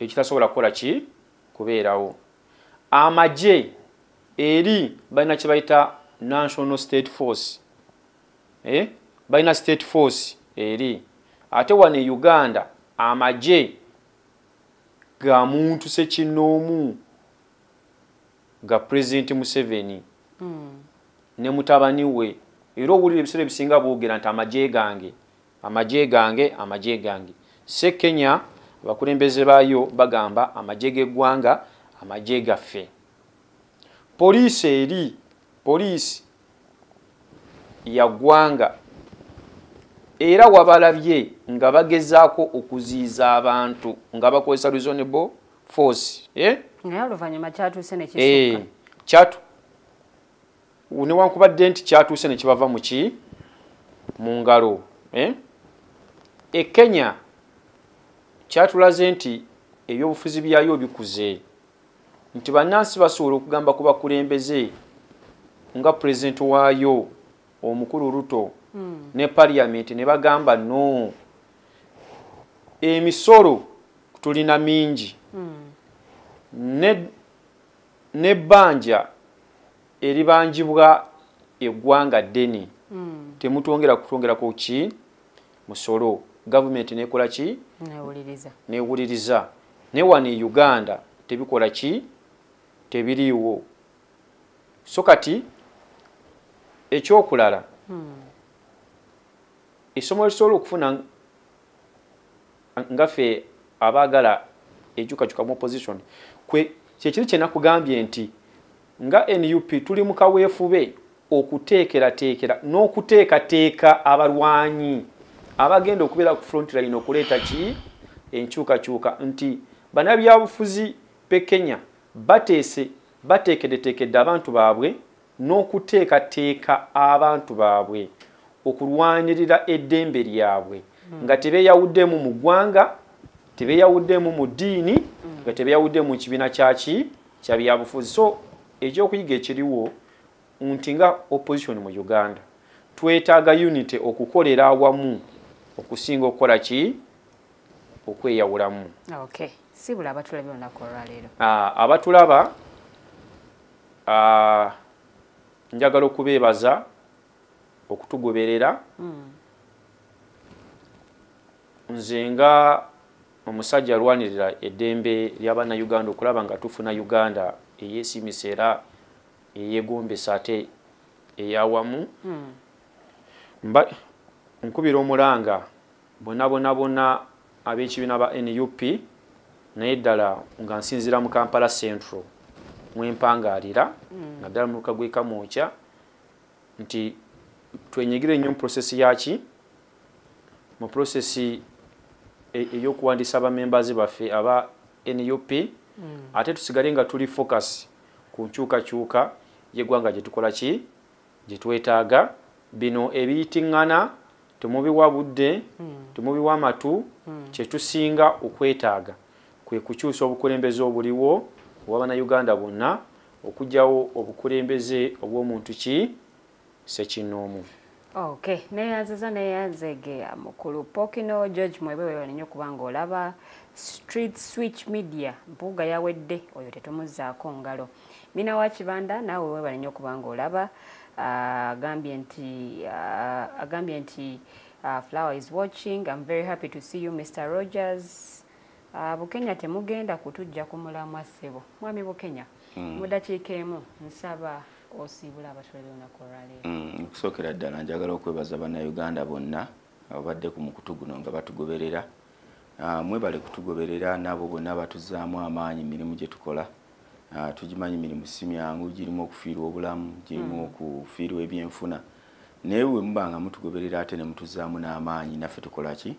Speaker 8: ekitasobola kukola ki kubeerawo amagye eri balina kye bayita national state force balina state force eri ate wane Uganda amagye ga muntu sekinoomu ga President Museveni ne mutabani we era obulira ebisere bisinga boogera nti amagye gange se Kenya abakulembeze baayo bagamba amagye g'eggwanga amagye gaffe poliisi ya ggwanga era wabalabye nga bagezaako okuziiza abantu nga bakozesa reasonable force
Speaker 7: naye oluvannyuma kyatuuse ne kisukka
Speaker 8: kyatu newankubadde nti kyatuuse ne kibava mu ngalo Kenya kyatulaze nti ebyobufuzi byayo bikuze nti bannansi basobola okugamba ku bakulembeze nga president waayo omukulu Ruto ne parliament ne bagamba no emisolo tulina mingi ne banja eribanjibwa eggwanga ddene temutongera kutongerako ki musolo government nekola ki newuliriza ne wano Uganda tebikola ki tebiriiwo so kati ekyokulala isomo lisobola okufuna ngaffe abaagala ekyukakyuka mu opposition kyekiri kye nakugambye nti nga NUP tuli mu kaweefube okuteekerateekera n'okuteekateeka abalwanyi abagenda okubeera ku front line okuleeta ki enkyukakyuka nti bannabyabufuzi be Kenya bateekeddteekedde abantu baabwe n'okuteekateeka abantu baabwe okulwanirira eddembe lyabwe nga tebeyawuddemu mu ggwanga, tebeyawuddemu mu ddiini, nga tebeyawuddemu mu kibiina kyaki kya byabufuzi. So ekyokuyiga ekiriwo nti nga opposition mu Uganda twetaaga unity okukolera awamu okusinga okukola ki okweyawulamu.
Speaker 7: Okay, sibula abatulaba olunaku olwaleero.
Speaker 8: Abatulaba njagala okubeebaza okutugoberera. Nze nga omusajja alwanirira eddembe ly'Abannayuganda okulaba nga tufuna Uganda eyeesiimisa era eyeegombesa ate eyawamu. Nkubira omulanga bonna ab'ekibiina ba NUP naye ddala nga nsinzira mu Kampala Central mwempangaalira naddala mu luka gw'Ekamwokya nti twenyigire nnyo mu prosesi yaki mu prosesi ey'okuwandiisa abamembazi baffe aba NUP ate tusigale nga tuli focus ku nkyukakyuka y'eggwanga gye tukola ki gye twetaaga. Bino ebiyitiŋŋana temubiwa budde temubiwa matu kye tusinga okwetaaga kwe kukyusa obukulembeze obuliwo obw'Abannayuganda bonna okugyawo obukulembeze obw'omuntu ki Ssekinnoomu.
Speaker 7: Okay, neyanziza neyanzege mukulu Pokino George Mwebe nnyo kubanga olaba Street Switch Media mbuga yawedde oyo tetumuzzaako ngalo. Mina wa Kibanda naawe weebale nnyo kubanga olaba agambye nti Flower is watching. I'm very happy to see you Mr. Rogers. Bukenya temugenda kutujja ku mulamwa ssebo. Mwami Bukenya mu dakiika emu nsaba osibula abatulebe olunaku olwaleero.
Speaker 9: Okusookera ddala njagala okwebaza Bannayuganda bonna abadde ku mukutu guno nga batugoberera. Mwebale kutugoberera nabo bonna batuzaamu amaanyi mirimu gye tukola. Tugimanyi mirimu si myangu, girimu okufiirwa obulamu, girimu okufiirwa ebyenfuna. Naye bwe muba nga mutugoberera ate ne mutuzaamu n'amaanyi naffe tukola ki?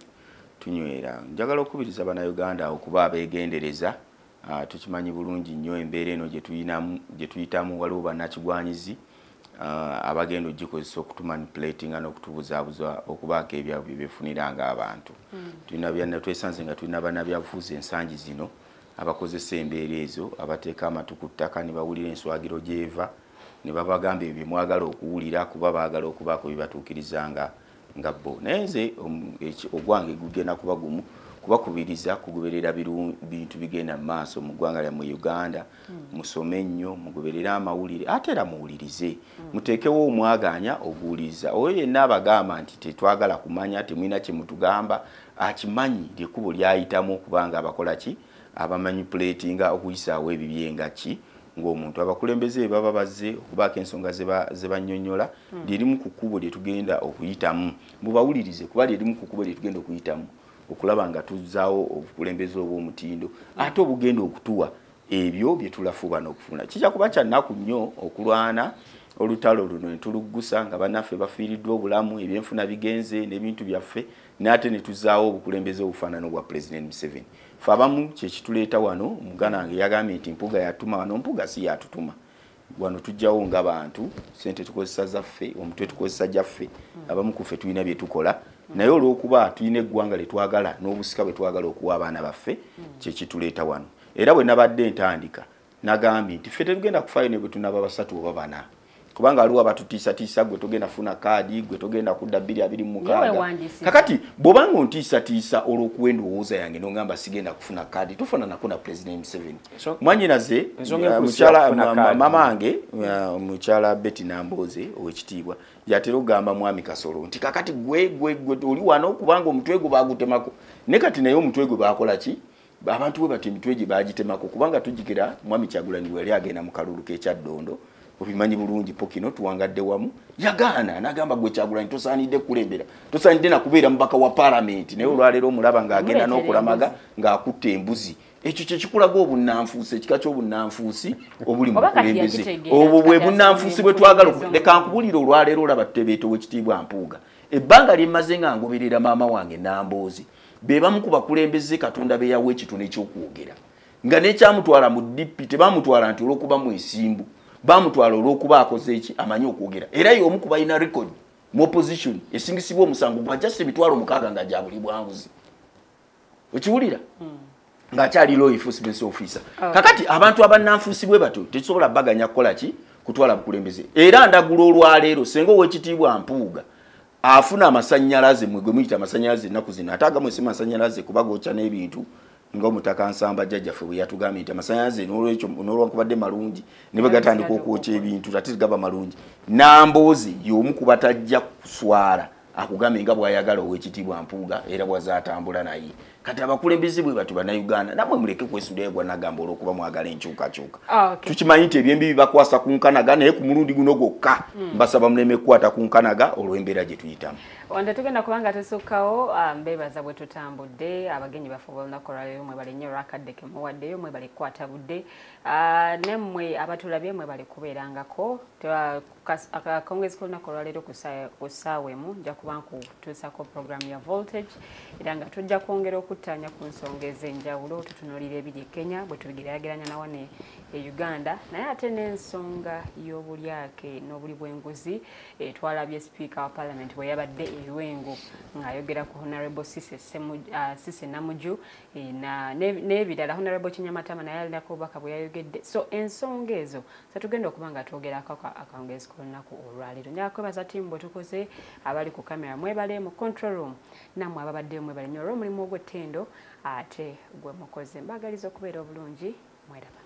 Speaker 9: Tunywera. Njagala okubiriza Bannayuganda okuba abeegendereza. Tukimanyi bulungi nnyo embeera eno gye tuyitamu waliwo bannakigwanyizi abagenda ogikozesa okutumanipulatinga n'okutubuzaabuza okubaako ebyabwe bye beefunira ng'abantu. Twesanze nga tulina bannabyabufuzi ensangi zino abakozesa embeera ezo abateeka amatu ku ttaka ne bawulira enswagiro gy'eva ne babagamba ebyo bye mwagala okuwulira kuba baagala okubaako bibatuukiriza nga bo. Naye nze ogwange gugenda kuba gumu kubakubiriza kugoberera bintu bigenda mu maaso mu ggwanga lyammwe Uganda. Musome nnyo, mugoberere amawulire ate era muwulirize, muteekewo omwaganya oguwuliriza. Oyo yenna abagamba nti tetwagala kumanya temulina kye mutugamba akimanyi lyekkubo lyayitamu okubanga abakola ki abamanipulatinga okuyisaawo ebibyenga ki ng'omuntu. Abakulembeze baba bazze okubaako ensonga ze bannyonnyola lyerimu ku kkubo lye tugenda okuyitamu. Mubawulirize kuba lyerimu ku kkubo lye tugenda okuyitamu okulaba nga tuzzaawo obukulembeze obw'omutindo ate obugenda okutuwa ebyo bye tulafuba n'okufuna. Kijja kuba kya nnaku nnyo okulwana olutalo luno ne tuluggusa nga bannaffe bafiiriddwa obulamu, ebyenfuna bigenze n'ebintu byaffe, n'ate ne tuzzaawo obukulembeze obufaanana obwa President Museveni. Ffe abamu kye kituleeta wano, omuganda wange yagambye nti mpuga yatuma wano. Mpuga si yatutuma wano, tujjawo ng'abantu, sente tukozesa zaffe, omutwe tukozesa gyaffe, abamu ku ffe tulina bye tukola. Naye olw'okuba tulina eggwanga lye twagala n'obusika bwe twagala okuwa abaana baffe, kye kituleeta wano. Era bwe nabadde ntandika nagambye nti ffe tetugenda kufaayo ne bwe tunaba basatu oba bana, kubanga waliwo abatutiisatiisa gwe togenda funa kaadi, gwe togenda kudda 226. Kakati bw'obanga ontiisatiisa olw'okuwa yange n'ongamba sigenda kufuna kaadi, tufaananako na President Museveni. Mwanyinaze mama wange omukyala Betty Namboze ow'ekitiibwa yatera okugamba Mwami Kasolo nti kakati gwe oli wano kubanga omutwe gwe baagutemako. Ne kati naye omutwe gwe baakola ki? Abantu bwe bati emitwe gye baagitemako kubanga tujjukira Mwami Kyagulanyi bwe yali agenda mu kalulu k'ekyaddondo. Obimanyi bulungi Pokino tuwangadde wamu yagaana n'agamba gwe Kyagulanyi tosaanidde kulembera, tosaanidde na kubeera mubaka wa parliament. Naye olwaleero omulaba ng'agenda n'okulamaga ng'akutte embuzi. Ekyo kye kikulaga obunnanfuusi, ekika ky'obunnanfuusi obuli mu bukulembeze. Obwo bwe bunnanfuusi bwe twagala. Leka nkubulire olwaleero olaba Tebeeto w'ekitiibwa Mpuuga. Ebbanga lye mmaze nga ngoberera maama wange Namboozi be bamu ku bakulembeze Katonda be yawa ekitono eky'okwogera nga n'ekyamutwala mu DP tebamutwala nti olw'okuba mwesimbu, bamutwala olw'okuba akoze eki amanyi okwogera. Era y'omu ku balina record mu opposition esingisibwa omusango gwa just emitwalo 6 nga gya buli bwanguzi okiwulira ng'akyali law enforcement officer kakati abantu abannanfuusibwe bato tekisobola baganya kukola ki kutwala bukulembeze era ndagula olwaleero senga ow'ekitiibwa Mpuuga afuna amasannyalaze mwe gwe muyita amasannyalaze ennaku zino ate agamu esi masannyalaze kuba gokya n'ebintu ng'omutaka Nsamba jjajjaffe bwe yatugambye nti amasannyalaze n'olwekyo n'olwakubadde malungi ne bwe gatandika okwokya ebintu ate gaba malungi Namboozi y'omu ku batajja kuswala akugambe nga bw'ayagala ow'ekitiibwa Mpuuga era bw'azaatambula naye kati abakulembeze bwe batu bannayuganda namwe muleke kwesulayo gwa nagamba olw'okuba mwagala enkyukakyuka tukimanyi nti ebyembi bibakwasa ku nkanaga naye ku mulundi guno gwokka mbasaba muleme kukwata ku nkanaga olw'embeera gye tuyitamu
Speaker 7: wanda tugenda kubanga tusukkawo mbeebaza bwe tutambudde abagenyi baffe b'olunaku olwaleero mwe bali nnyo olwakadde ke muwaddeyo mwe bali kukwata budde nemmwe abatulabye mwe bali kubeerangako akakongezi k'olunaku olwaleero ku ssaawa emu nja kuba nkutuusako programu ya voltage era nga tujja kwongera okuttaanya ku nsonga ez'enjawulo tutunuulira ebiri e Kenya bwe tubigeraageranya nawo ne e Uganda naye ate n'ensonga y'obulyake n'obuli bw'enguzi twalabye sipiika wa parliament bwe yabadde ebiwengo ng'ayogera ku honorable Sise Namuju n'ebirala honorable Kinyamatama naye alinako obubaka bwe yayogedde so ensonga ezo tugenda okuba nga twogerako akawungezi k'olunaku olwaleero njagala kwebaza ttiimu bwe tukoze abali ku kamera mwebale mu control room nammwe ababaddeyo mwebale nnyo olw'omulimu ogw'ettendo ate gwe mukoze mbagaliza okubeera obulungi mweraba.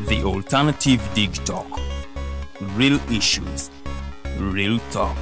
Speaker 1: The Alternative Dig Talk. Real issues, real talk.